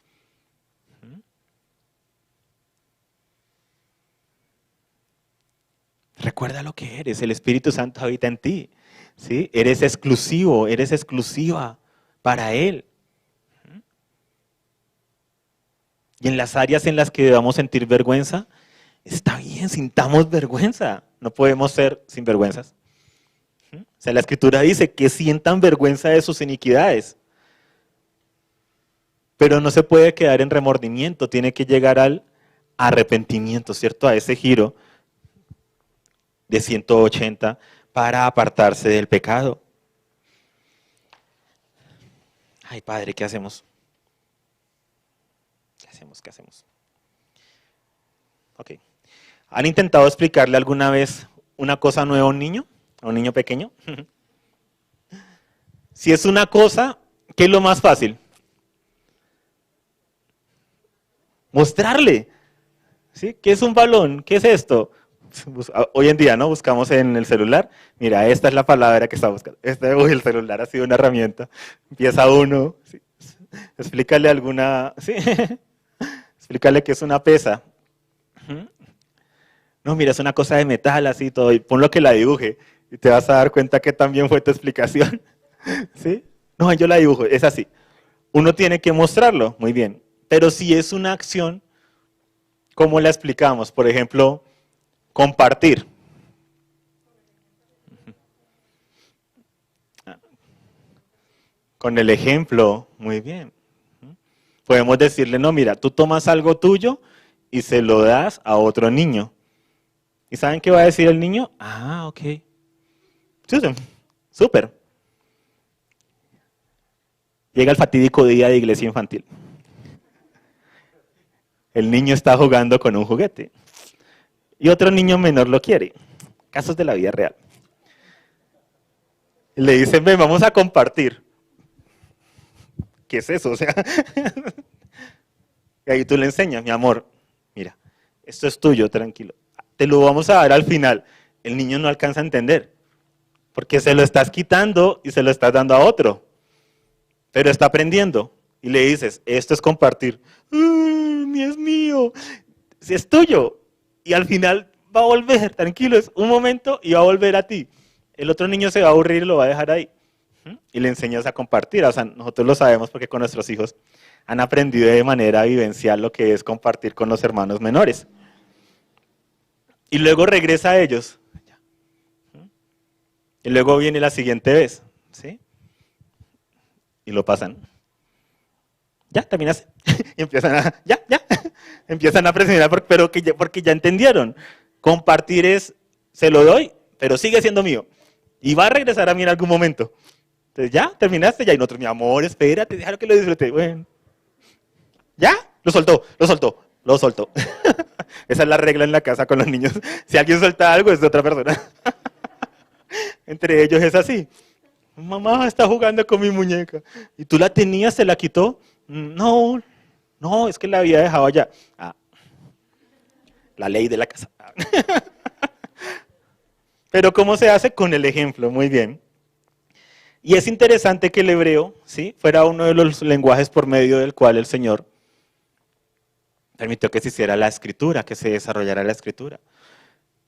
Recuerda lo que eres, el Espíritu Santo habita en ti. ¿Sí? Eres exclusivo, eres exclusiva para Él. Y en las áreas en las que debamos sentir vergüenza, está bien, sintamos vergüenza. No podemos ser sinvergüenzas. O sea, la Escritura dice que sientan vergüenza de sus iniquidades. Pero no se puede quedar en remordimiento, tiene que llegar al arrepentimiento, ¿cierto? A ese giro de 180 para apartarse del pecado. Ay, Padre, ¿qué hacemos? ¿Qué hacemos? Ok. ¿Han intentado explicarle alguna vez una cosa nueva a un niño pequeño? Si es una cosa, ¿qué es lo más fácil? Mostrarle. ¿Sí? ¿Qué es un balón? ¿Qué es esto? Hoy en día, ¿no? Buscamos en el celular. Mira, esta es la palabra que está buscando. El celular ha sido una herramienta. Empieza uno. ¿Sí? Explícale alguna. ¿Sí? Explícale que es una pesa. No, mira, es una cosa de metal, así todo. Y ponlo que la dibuje. Y te vas a dar cuenta que también fue tu explicación. ¿Sí? No, yo la dibujo. Es así. Uno tiene que mostrarlo. Muy bien. Pero si es una acción, ¿cómo la explicamos? Por ejemplo, compartir. Con el ejemplo, muy bien. Podemos decirle, no, mira, tú tomas algo tuyo y se lo das a otro niño. ¿Y saben qué va a decir el niño? Ah, ok. Súper. Llega el fatídico día de iglesia infantil. El niño está jugando con un juguete. Y otro niño menor lo quiere. Casos de la vida real. Y le dicen, ven, vamos a compartir. ¿Qué es eso? O sea, y ahí tú le enseñas, mi amor, mira, esto es tuyo, tranquilo. Te lo vamos a dar al final. El niño no alcanza a entender, porque se lo estás quitando y se lo estás dando a otro. Pero está aprendiendo. Y le dices, esto es compartir. Ni es mío. Si es tuyo. Y al final va a volver, tranquilo, es un momento y va a volver a ti. El otro niño se va a aburrir y lo va a dejar ahí. Y le enseñas a compartir. O sea, nosotros lo sabemos porque con nuestros hijos han aprendido de manera vivencial lo que es compartir con los hermanos menores. Y luego regresa a ellos. Y luego viene la siguiente vez. ¿Sí? Y lo pasan. Ya, terminaste. Y empiezan a, ya. Empiezan a presionar porque ya entendieron. Compartir es, se lo doy, pero sigue siendo mío. Y va a regresar a mí en algún momento. Entonces, ya, terminaste, ya. Y nosotros, mi amor, espérate, déjalo que lo disfrute. Bueno. ¿Ya? Lo soltó. Esa es la regla en la casa con los niños. Si alguien suelta algo, es de otra persona. Entre ellos es así. Mamá está jugando con mi muñeca. ¿Y tú la tenías, se la quitó? No, es que la había dejado allá. La ley de la casa. Pero ¿cómo se hace? Con el ejemplo, muy bien. Y es interesante que el hebreo, ¿sí?, fuera uno de los lenguajes por medio del cual el Señor permitió que se hiciera la escritura, que se desarrollara la escritura.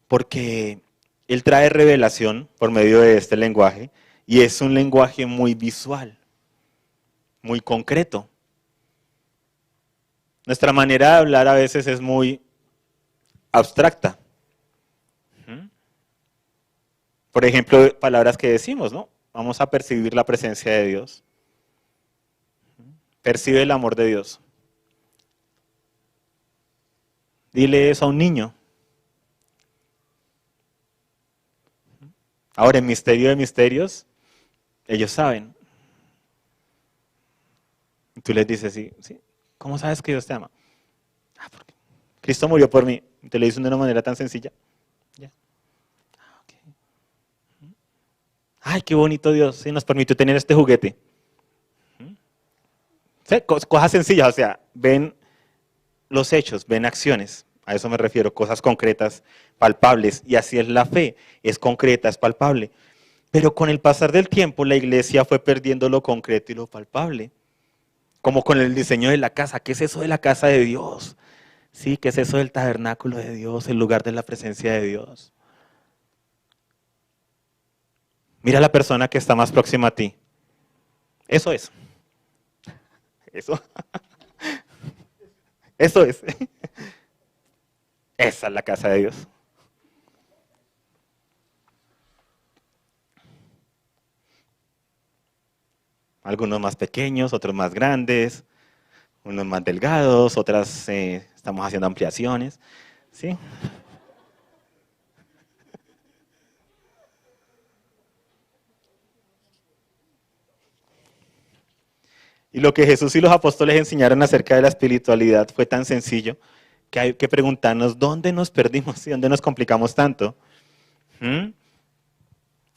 Porque Él trae revelación por medio de este lenguaje Y es un lenguaje muy visual, muy concreto. Nuestra manera de hablar a veces es muy abstracta. Por ejemplo, palabras que decimos, ¿no? Vamos a percibir la presencia de Dios. Percibe el amor de Dios. Dile eso a un niño. Ahora, en misterio de misterios, ellos saben. Y tú les dices, sí, sí. ¿Cómo sabes que Dios te ama? Ah, porque Cristo murió por mí. Y te lo hizo de una manera tan sencilla. Ya. Okay. Ay, qué bonito Dios. Sí, nos permitió tener este juguete. ¿Sí? Cosas sencillas, o sea, ven los hechos, ven acciones. A eso me refiero, cosas concretas, palpables. Y así es la fe, es concreta, es palpable. Pero con el pasar del tiempo, la iglesia fue perdiendo lo concreto y lo palpable. Como con el diseño de la casa. ¿Qué es eso de la casa de Dios? Sí, ¿qué es eso del tabernáculo de Dios, el lugar de la presencia de Dios? Mira a la persona que está más próxima a ti. Eso es. Eso. Eso es. Esa es la casa de Dios. Algunos más pequeños, otros más grandes, unos más delgados, otras estamos haciendo ampliaciones. ¿Sí? Y lo que Jesús y los apóstoles enseñaron acerca de la espiritualidad fue tan sencillo que hay que preguntarnos dónde nos perdimos y dónde nos complicamos tanto.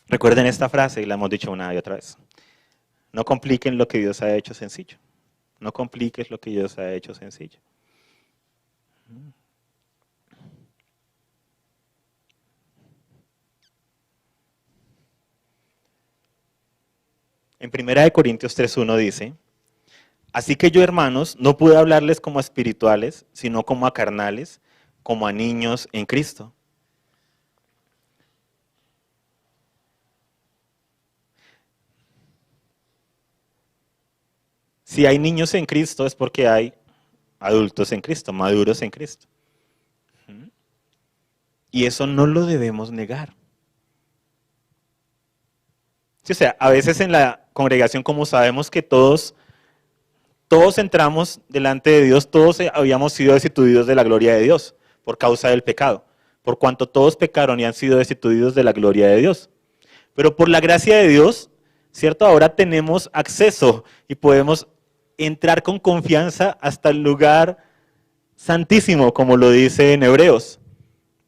Recuerden esta frase y la hemos dicho una y otra vez. No compliquen lo que Dios ha hecho sencillo. No compliques lo que Dios ha hecho sencillo. En 1 Corintios 3:1 dice, así que yo, hermanos, no pude hablarles como a espirituales, sino como a carnales, como a niños en Cristo. Si hay niños en Cristo es porque hay adultos en Cristo, maduros en Cristo. Y eso no lo debemos negar. Sí, o sea, a veces en la congregación, como sabemos que todos entramos delante de Dios, todos habíamos sido destituidos de la gloria de Dios por causa del pecado, por cuanto todos pecaron y han sido destituidos de la gloria de Dios. Pero por la gracia de Dios, ¿cierto? Ahora tenemos acceso y podemos entrar con confianza hasta el lugar santísimo, como lo dice en Hebreos.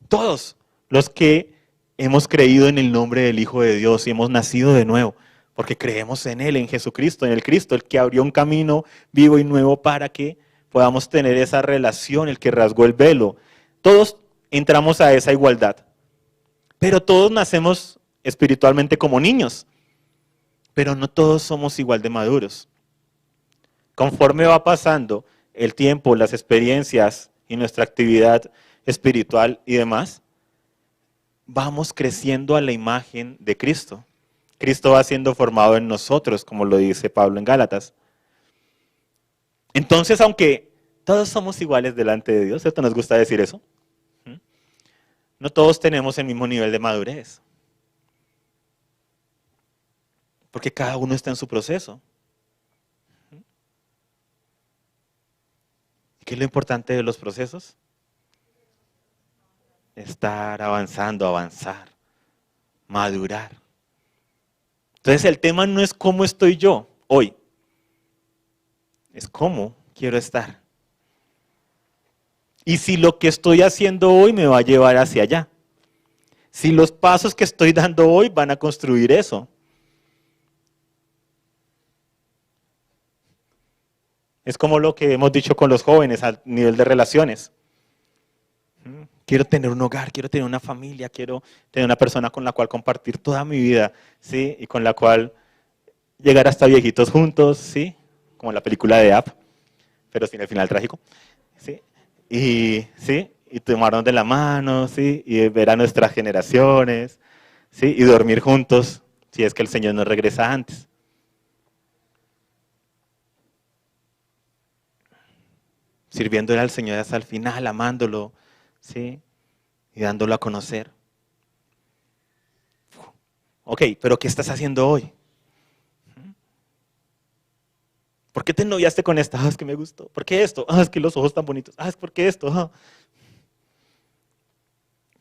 Todos los que hemos creído en el nombre del Hijo de Dios y hemos nacido de nuevo, porque creemos en Él, en Jesucristo, en el Cristo, el que abrió un camino vivo y nuevo para que podamos tener esa relación, el que rasgó el velo. Todos entramos a esa igualdad, pero todos nacemos espiritualmente como niños, pero no todos somos igual de maduros. Conforme va pasando el tiempo, las experiencias y nuestra actividad espiritual y demás, vamos creciendo a la imagen de Cristo. Cristo va siendo formado en nosotros, como lo dice Pablo en Gálatas. Entonces, aunque todos somos iguales delante de Dios, ¿cierto? ¿Nos gusta decir eso? No todos tenemos el mismo nivel de madurez. Porque cada uno está en su proceso. ¿Qué es lo importante de los procesos? Estar avanzando, avanzar, madurar. Entonces el tema no es cómo estoy yo hoy, es cómo quiero estar. Y si lo que estoy haciendo hoy me va a llevar hacia allá. Si los pasos que estoy dando hoy van a construir eso. Es como lo que hemos dicho con los jóvenes a nivel de relaciones. Quiero tener un hogar, quiero tener una familia, quiero tener una persona con la cual compartir toda mi vida, ¿sí? Y con la cual llegar hasta viejitos juntos, ¿sí? Como la película de Up, pero sin el final trágico, ¿sí? Y tomarnos de la mano, ¿sí? Y ver a nuestras generaciones, ¿sí? Y dormir juntos si es que el Señor no regresa antes. Sirviéndole al Señor hasta el final, amándolo, ¿sí? Y dándolo a conocer. Ok, pero ¿qué estás haciendo hoy? ¿Por qué te noviaste con esta? Ah, es que me gustó. ¿Por qué esto? Ah, es que los ojos tan bonitos. Ah, es porque esto. Ah.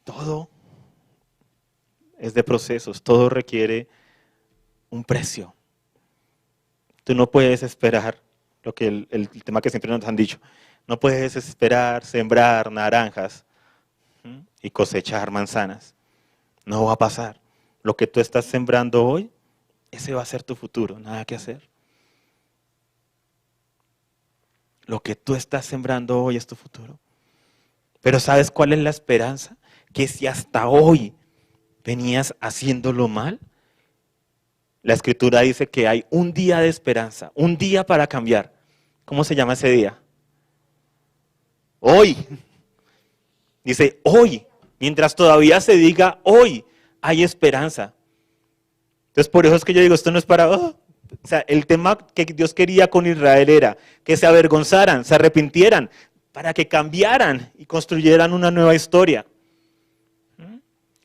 Todo es de procesos, todo requiere un precio. Tú no puedes esperar lo que el tema que siempre nos han dicho. No puedes esperar sembrar naranjas y cosechar manzanas. No va a pasar. Lo que tú estás sembrando hoy, ese va a ser tu futuro, nada que hacer. Lo que tú estás sembrando hoy es tu futuro. Pero ¿sabes cuál es la esperanza? Que si hasta hoy venías haciéndolo mal, la Escritura dice que hay un día de esperanza, un día para cambiar. ¿Cómo se llama ese día? Hoy. Dice hoy. Mientras todavía se diga hoy, hay esperanza. Entonces por eso es que yo digo, esto no es para... O sea, el tema que Dios quería con Israel era que se avergonzaran, se arrepintieran, para que cambiaran y construyeran una nueva historia.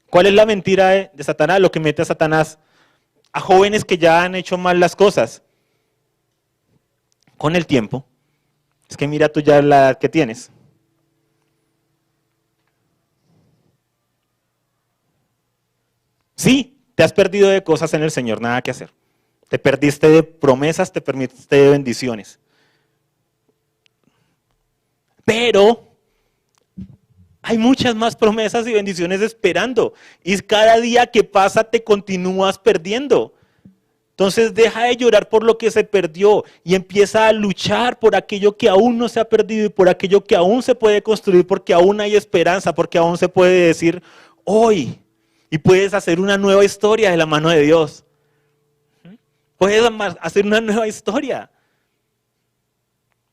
¿Cuál es la mentira de Satanás? Lo que mete a Satanás a jóvenes que ya han hecho mal las cosas. Con el tiempo, es que mira tú ya la edad que tienes. Sí, te has perdido de cosas en el Señor, nada que hacer. Te perdiste de promesas, te perdiste de bendiciones. Pero hay muchas más promesas y bendiciones esperando. Y cada día que pasa te continúas perdiendo. Entonces deja de llorar por lo que se perdió y empieza a luchar por aquello que aún no se ha perdido y por aquello que aún se puede construir, porque aún hay esperanza, porque aún se puede decir hoy. Y puedes hacer una nueva historia de la mano de Dios. Puedes hacer una nueva historia.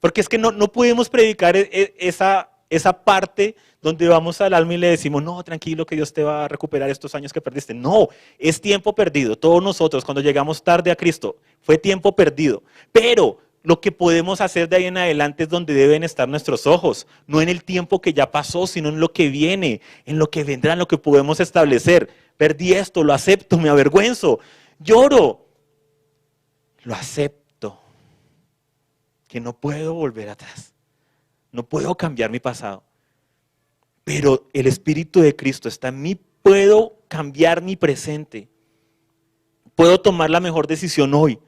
Porque es que no podemos predicar esa parte donde vamos al alma y le decimos, no, tranquilo que Dios te va a recuperar estos años que perdiste. No, es tiempo perdido. Todos nosotros cuando llegamos tarde a Cristo fue tiempo perdido. Pero lo que podemos hacer de ahí en adelante es donde deben estar nuestros ojos. No en el tiempo que ya pasó, sino en lo que viene, en lo que vendrá, en lo que podemos establecer. Perdí esto, lo acepto, me avergüenzo, lloro. Lo acepto. Que no puedo volver atrás. No puedo cambiar mi pasado. Pero el Espíritu de Cristo está en mí. Puedo cambiar mi presente. Puedo tomar la mejor decisión hoy.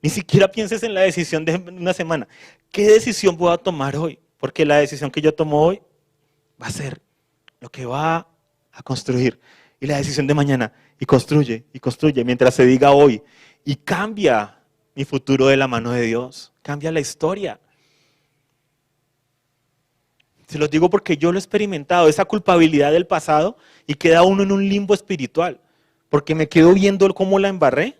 Ni siquiera pienses en la decisión de una semana. ¿Qué decisión puedo tomar hoy? Porque la decisión que yo tomo hoy va a ser lo que va a construir. Y la decisión de mañana. Y construye, mientras se diga hoy. Y cambia mi futuro de la mano de Dios. Cambia la historia. Se los digo porque yo lo he experimentado, esa culpabilidad del pasado, y queda uno en un limbo espiritual, porque me quedo viendo cómo la embarré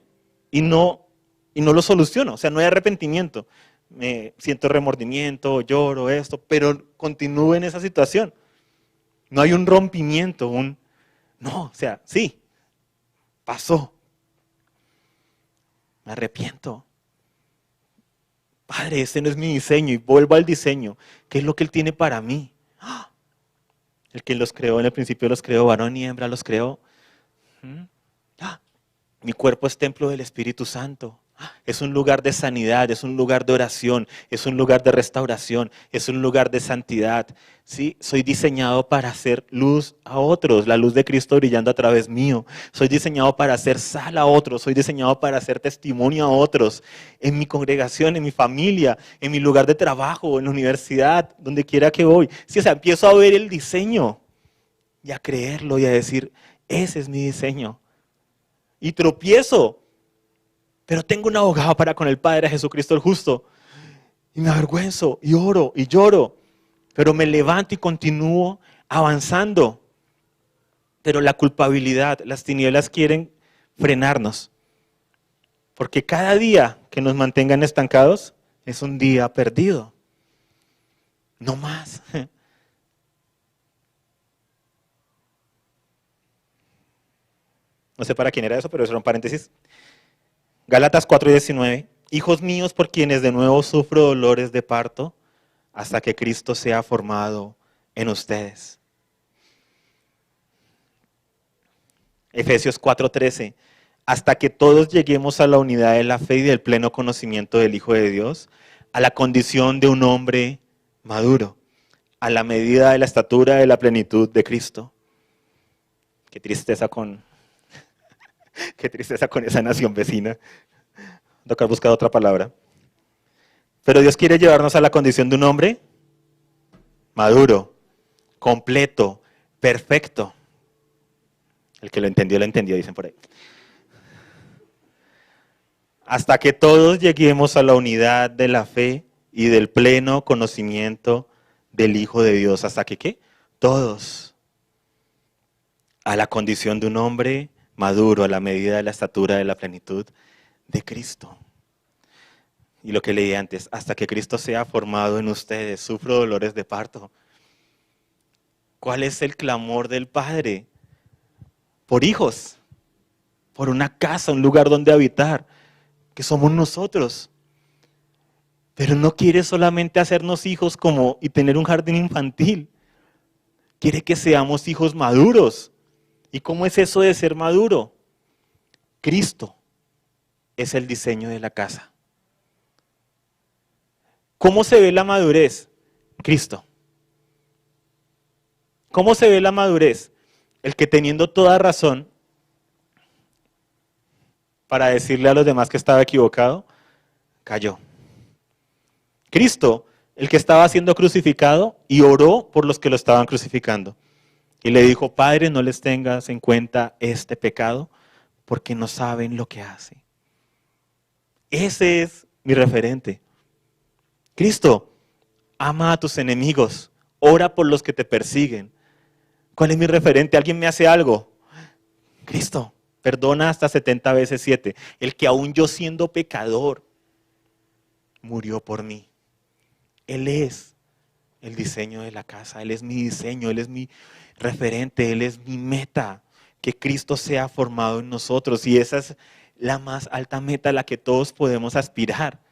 y no lo soluciono, o sea, no hay arrepentimiento. Me siento remordimiento, lloro, esto, pero continúo en esa situación. No hay un rompimiento, no, o sea, sí, pasó. Me arrepiento. Padre, ese no es mi diseño y vuelvo al diseño. ¿Qué es lo que Él tiene para mí? El que los creó en el principio los creó, varón y hembra los creó. Mi cuerpo es templo del Espíritu Santo. Es un lugar de sanidad, es un lugar de oración, es un lugar de restauración, es un lugar de santidad. ¿Sí? Soy diseñado para hacer luz a otros, la luz de Cristo brillando a través mío. Soy diseñado para hacer sal a otros, soy diseñado para hacer testimonio a otros. En mi congregación, en mi familia, en mi lugar de trabajo, en la universidad, donde quiera que voy. Sí, o sea, empiezo a ver el diseño y a creerlo y a decir, ese es mi diseño. Y tropiezo. Pero tengo un abogado para con el Padre, Jesucristo el justo. Y me avergüenzo, y oro, y lloro. Pero me levanto y continúo avanzando. Pero la culpabilidad, las tinieblas quieren frenarnos. Porque cada día que nos mantengan estancados es un día perdido. No más. No sé para quién era eso, pero eso era un paréntesis. Gálatas 4:19. Hijos míos, por quienes de nuevo sufro dolores de parto, hasta que Cristo sea formado en ustedes. Efesios 4:13. Hasta que todos lleguemos a la unidad de la fe y del pleno conocimiento del Hijo de Dios, a la condición de un hombre maduro, a la medida de la estatura de la plenitud de Cristo. Qué tristeza con esa nación vecina. Tocar buscar otra palabra. Pero Dios quiere llevarnos a la condición de un hombre maduro, completo, perfecto. El que lo entendió, dicen por ahí. Hasta que todos lleguemos a la unidad de la fe y del pleno conocimiento del Hijo de Dios. ¿Hasta que qué? Todos. A la condición de un hombre maduro, a la medida de la estatura de la plenitud de Cristo. Y lo que leí antes, hasta que Cristo sea formado en ustedes, sufro dolores de parto. ¿Cuál es el clamor del Padre? Por hijos, por una casa, un lugar donde habitar, que somos nosotros. Pero no quiere solamente hacernos hijos y tener un jardín infantil. Quiere que seamos hijos maduros. ¿Y cómo es eso de ser maduro? Cristo es el diseño de la casa. ¿Cómo se ve la madurez? Cristo. ¿Cómo se ve la madurez? El que teniendo toda razón para decirle a los demás que estaba equivocado, cayó. Cristo, el que estaba siendo crucificado y oró por los que lo estaban crucificando. Y le dijo, Padre, no les tengas en cuenta este pecado porque no saben lo que hacen. Ese es mi referente. Cristo, ama a tus enemigos, ora por los que te persiguen. ¿Cuál es mi referente? ¿Alguien me hace algo? Cristo, perdona hasta 70 veces 7. El que aún yo siendo pecador, murió por mí. Él es el diseño de la casa, Él es mi diseño, Él es mi referente, Él es mi meta. Que Cristo sea formado en nosotros y esa es la más alta meta a la que todos podemos aspirar.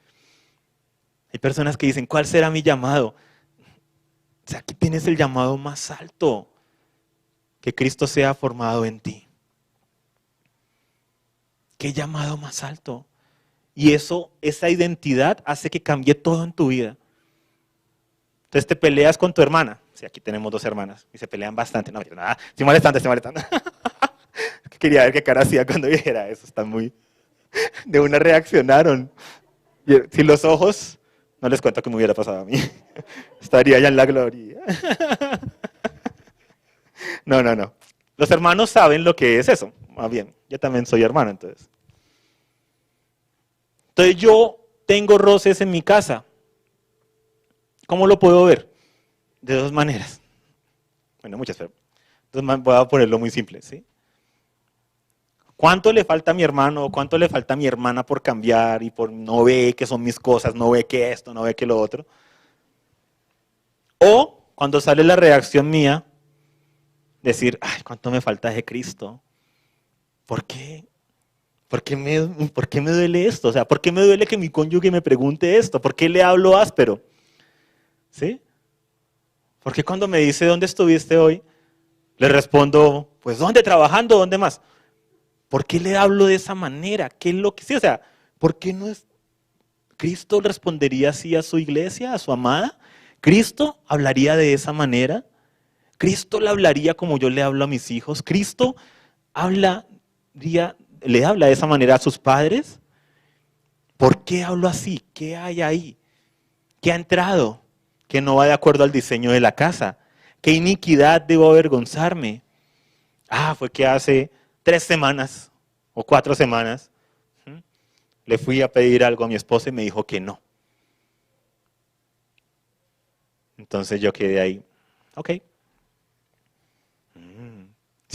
Hay personas que dicen, ¿cuál será mi llamado? O sea, aquí tienes el llamado más alto. Que Cristo sea formado en ti. ¿Qué llamado más alto? Y esa identidad hace que cambie todo en tu vida. Entonces te peleas con tu hermana. Sí, aquí tenemos 2 hermanas y se pelean bastante. No, nada, estoy molestando. Quería ver qué cara hacía cuando dijera eso. Están muy... De una reaccionaron. Si los ojos... No les cuento qué me hubiera pasado a mí. Estaría ya en la gloria. No. Los hermanos saben lo que es eso. Más bien, yo también soy hermano, entonces. Entonces yo tengo roces en mi casa. ¿Cómo lo puedo ver? De 2 maneras. Bueno, muchas, pero entonces voy a ponerlo muy simple, ¿sí? ¿Cuánto le falta a mi hermano o cuánto le falta a mi hermana por cambiar y por no ve que son mis cosas, no ve que esto, no ve que lo otro? O cuando sale la reacción mía, decir, ay, ¿cuánto me falta de Cristo? ¿Por qué? ¿Por qué me duele esto? O sea, ¿por qué me duele que mi cónyuge me pregunte esto? ¿Por qué le hablo áspero? ¿Sí? ¿Por qué cuando me dice, ¿dónde estuviste hoy? Le respondo, pues, ¿dónde? Trabajando, ¿dónde más? ¿Por qué le hablo de esa manera? ¿Qué es lo que sí? O sea, ¿por qué no es? ¿Cristo respondería así a su iglesia, a su amada? ¿Cristo hablaría de esa manera? ¿Cristo le hablaría como yo le hablo a mis hijos? ¿Cristo le habla de esa manera a sus padres? ¿Por qué hablo así? ¿Qué hay ahí? ¿Qué ha entrado? ¿Que no va de acuerdo al diseño de la casa? ¿Qué iniquidad debo avergonzarme? Fue que hace 3 semanas o 4 semanas le fui a pedir algo a mi esposa y me dijo que no. Entonces yo quedé ahí, ok.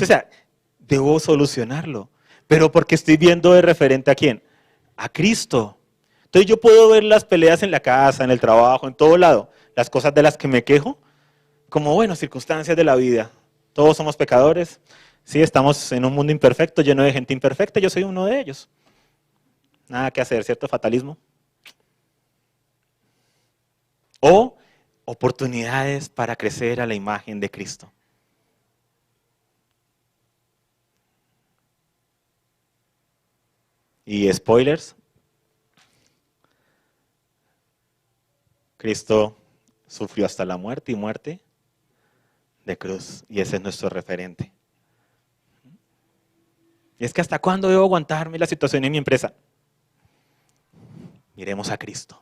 O sea, debo solucionarlo. Pero porque estoy viendo de referente a quién? A Cristo. Entonces yo puedo ver las peleas en la casa, en el trabajo, en todo lado, las cosas de las que me quejo, como, bueno, circunstancias de la vida. Todos somos pecadores. Sí, estamos en un mundo imperfecto, lleno de gente imperfecta, yo soy uno de ellos. Nada que hacer, ¿cierto? Fatalismo. O oportunidades para crecer a la imagen de Cristo. Y spoilers, Cristo sufrió hasta la muerte y muerte de cruz. Y ese es nuestro referente. Y es que ¿hasta cuándo debo aguantarme la situación en mi empresa? Miremos a Cristo.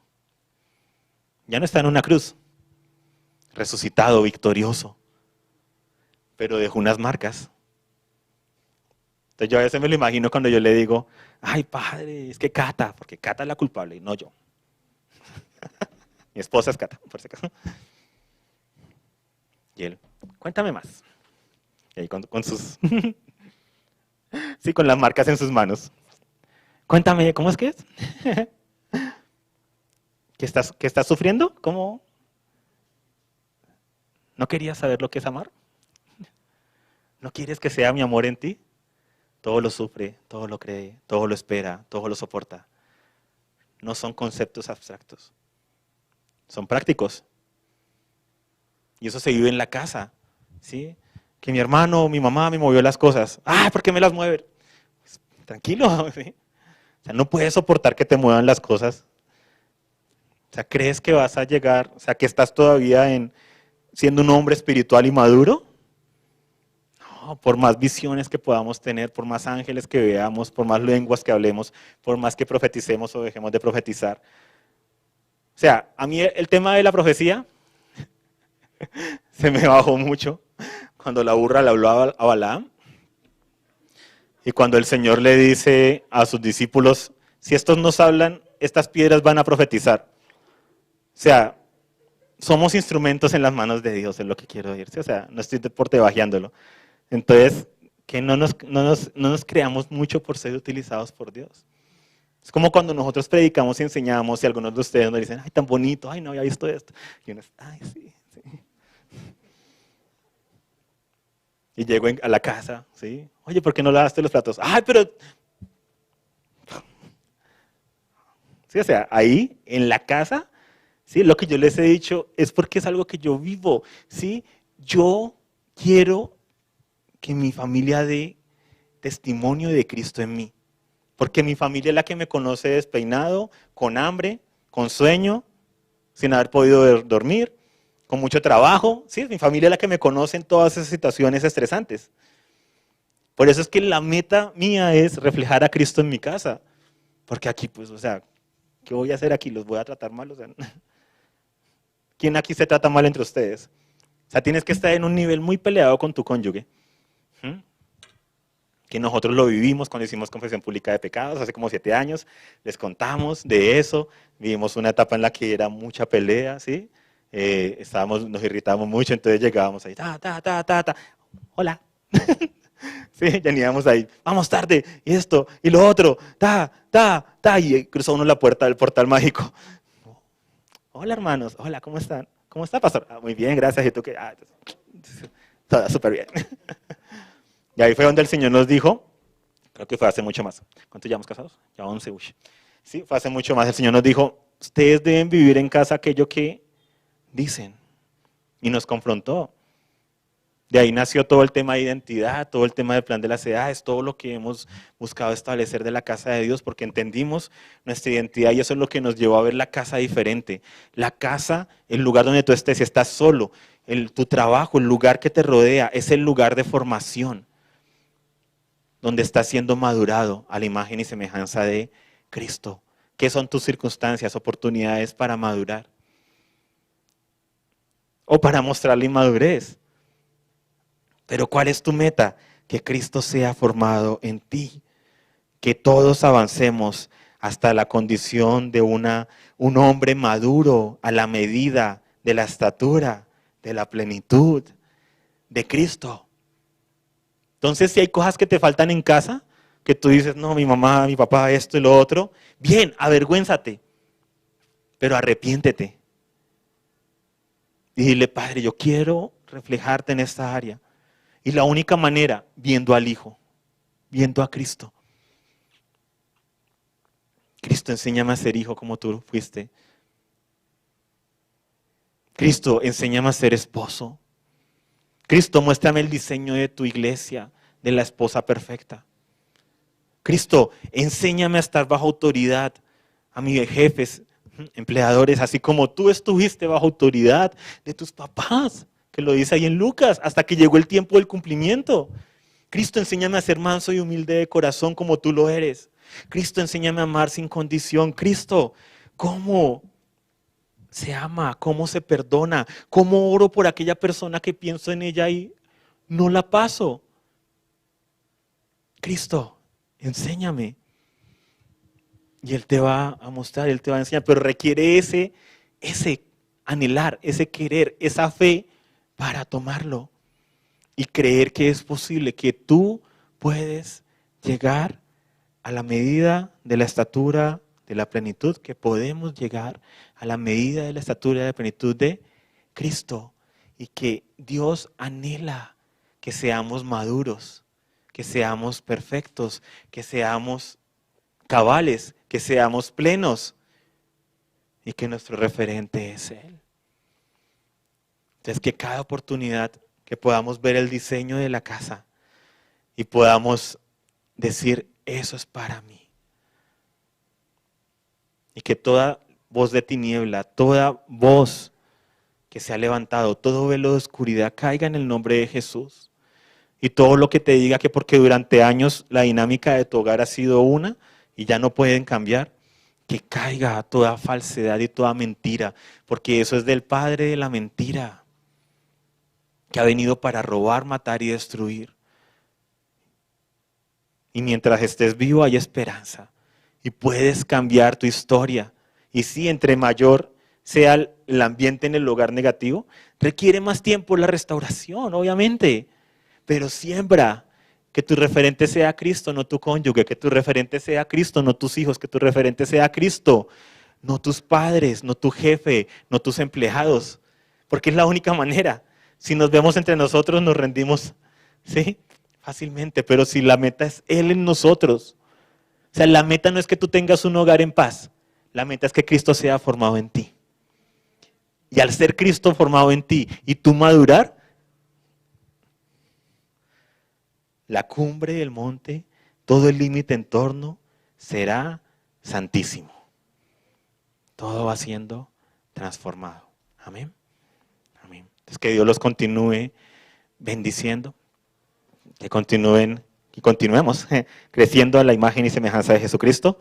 Ya no está en una cruz, resucitado, victorioso, pero dejó unas marcas. Entonces yo a veces me lo imagino cuando yo le digo, ay padre, es que Cata, porque Cata es la culpable, no yo. Mi esposa es Cata, por si acaso. Y él, cuéntame más. Y ahí con sus, sí, con las marcas en sus manos. Cuéntame, ¿cómo es que es? ¿Qué estás sufriendo? ¿Cómo? ¿No querías saber lo que es amar? ¿No quieres que sea mi amor en ti? Todo lo sufre, todo lo cree, todo lo espera, todo lo soporta. No son conceptos abstractos, son prácticos. Y eso se vive en la casa, ¿sí? Que mi hermano o mi mamá me movió las cosas. ¡Ah, por qué me las mueven! Pues, tranquilo, ¿sí? O sea, no puedes soportar que te muevan las cosas. O sea, ¿crees que vas a llegar, o sea, que estás todavía siendo un hombre espiritual y maduro? No, por más visiones que podamos tener, por más ángeles que veamos, por más lenguas que hablemos, por más que profeticemos o dejemos de profetizar. O sea, a mí el tema de la profecía se me bajó mucho cuando la burra le habló a Balaam y cuando el Señor le dice a sus discípulos, si estos nos hablan, estas piedras van a profetizar. O sea, somos instrumentos en las manos de Dios, es lo que quiero decir. O sea, no estoy por debajeándolo. Entonces, que no nos creamos mucho por ser utilizados por Dios. Es como cuando nosotros predicamos y enseñamos y algunos de ustedes nos dicen, ay, tan bonito, ay, no había visto esto. Y uno, ay, sí, sí. Y llego a la casa, ¿sí? Oye, ¿por qué no lavaste los platos? Ay, pero... Sí, o sea, ahí, en la casa, ¿sí? Lo que yo les he dicho es porque es algo que yo vivo, ¿sí? Yo quiero que mi familia dé testimonio de Cristo en mí. Porque mi familia es la que me conoce despeinado, con hambre, con sueño, sin haber podido dormir, con mucho trabajo. Sí, mi familia es la que me conoce en todas esas situaciones estresantes. Por eso es que la meta mía es reflejar a Cristo en mi casa. Porque aquí, pues, o sea, ¿qué voy a hacer aquí? ¿Los voy a tratar mal? O sea, ¿quién aquí se trata mal entre ustedes? O sea, tienes que estar en un nivel muy peleado con tu cónyuge. ¿Mm? Que nosotros lo vivimos cuando hicimos confesión pública de pecados, hace como 7 años, les contamos de eso, vivimos una etapa en la que era mucha pelea, ¿sí? Nos irritábamos mucho, entonces llegábamos ahí, hola, sí, ya íbamos ahí, vamos tarde, y esto, y lo otro, y cruzó uno la puerta del portal mágico. Hola hermanos, hola, ¿cómo están? ¿Cómo está, pastor? Ah, muy bien, gracias, ¿y tú qué? Todo súper bien. Y ahí fue donde el Señor nos dijo, creo que fue hace mucho más. ¿Cuánto llevamos casados? Ya 11, uy. Sí, fue hace mucho más. El Señor nos dijo, ustedes deben vivir en casa aquello que dicen. Y nos confrontó. De ahí nació todo el tema de identidad, todo el tema del plan de las edades, todo lo que hemos buscado establecer de la casa de Dios, porque entendimos nuestra identidad y eso es lo que nos llevó a ver la casa diferente. La casa, el lugar donde tú estés, si estás solo, tu trabajo, el lugar que te rodea, es el lugar de formación, donde estás siendo madurado a la imagen y semejanza de Cristo. ¿Qué son tus circunstancias, oportunidades para madurar? O para mostrar la inmadurez. Pero ¿cuál es tu meta? Que Cristo sea formado en ti. Que todos avancemos hasta la condición de un hombre maduro a la medida de la estatura, de la plenitud de Cristo. Entonces, si hay cosas que te faltan en casa, que tú dices, no, mi mamá, mi papá, esto y lo otro, bien, avergüénzate, pero arrepiéntete. Y dile, Padre, yo quiero reflejarte en esta área. Y la única manera, viendo al Hijo, viendo a Cristo. Cristo, enséñame a ser hijo como tú fuiste. Cristo, enséñame a ser esposo. Cristo, muéstrame el diseño de tu iglesia, de la esposa perfecta. Cristo, enséñame a estar bajo autoridad a mis jefes, empleadores, así como tú estuviste bajo autoridad de tus papás, que lo dice ahí en Lucas, hasta que llegó el tiempo del cumplimiento. Cristo, enséñame a ser manso y humilde de corazón como tú lo eres. Cristo, enséñame a amar sin condición. Cristo, ¿cómo se ama? ¿Cómo se perdona? ¿Cómo oro por aquella persona que pienso en ella y no la paso? Cristo, enséñame. Y Él te va a mostrar, Él te va a enseñar, pero requiere ese anhelar, ese querer, esa fe para tomarlo y creer que es posible, que tú puedes llegar a la medida de la estatura de la plenitud, que podemos llegar a la medida de la estatura de la plenitud de Cristo y que Dios anhela que seamos maduros, que seamos perfectos, que seamos cabales, que seamos plenos y que nuestro referente es Él. Entonces, que cada oportunidad que podamos ver el diseño de la casa y podamos decir, eso es para mí. Y que toda voz de tiniebla, toda voz que se ha levantado, todo velo de oscuridad caiga en el nombre de Jesús. Y todo lo que te diga que porque durante años la dinámica de tu hogar ha sido una y ya no pueden cambiar, que caiga toda falsedad y toda mentira, porque eso es del padre de la mentira, que ha venido para robar, matar y destruir. Y mientras estés vivo hay esperanza y puedes cambiar tu historia. Y sí, entre mayor sea el ambiente en el hogar negativo, requiere más tiempo la restauración, obviamente. Pero siembra, que tu referente sea Cristo, no tu cónyuge, que tu referente sea Cristo, no tus hijos, que tu referente sea Cristo, no tus padres, no tu jefe, no tus empleados, porque es la única manera. Si nos vemos entre nosotros nos rendimos, ¿sí? Fácilmente, pero si la meta es Él en nosotros, o sea, la meta no es que tú tengas un hogar en paz, la meta es que Cristo sea formado en ti. Y al ser Cristo formado en ti y tú madurar, la cumbre del monte, todo el límite en torno será santísimo. Todo va siendo transformado. Amén. Amén. Entonces que Dios los continúe bendiciendo, que continuemos creciendo a la imagen y semejanza de Jesucristo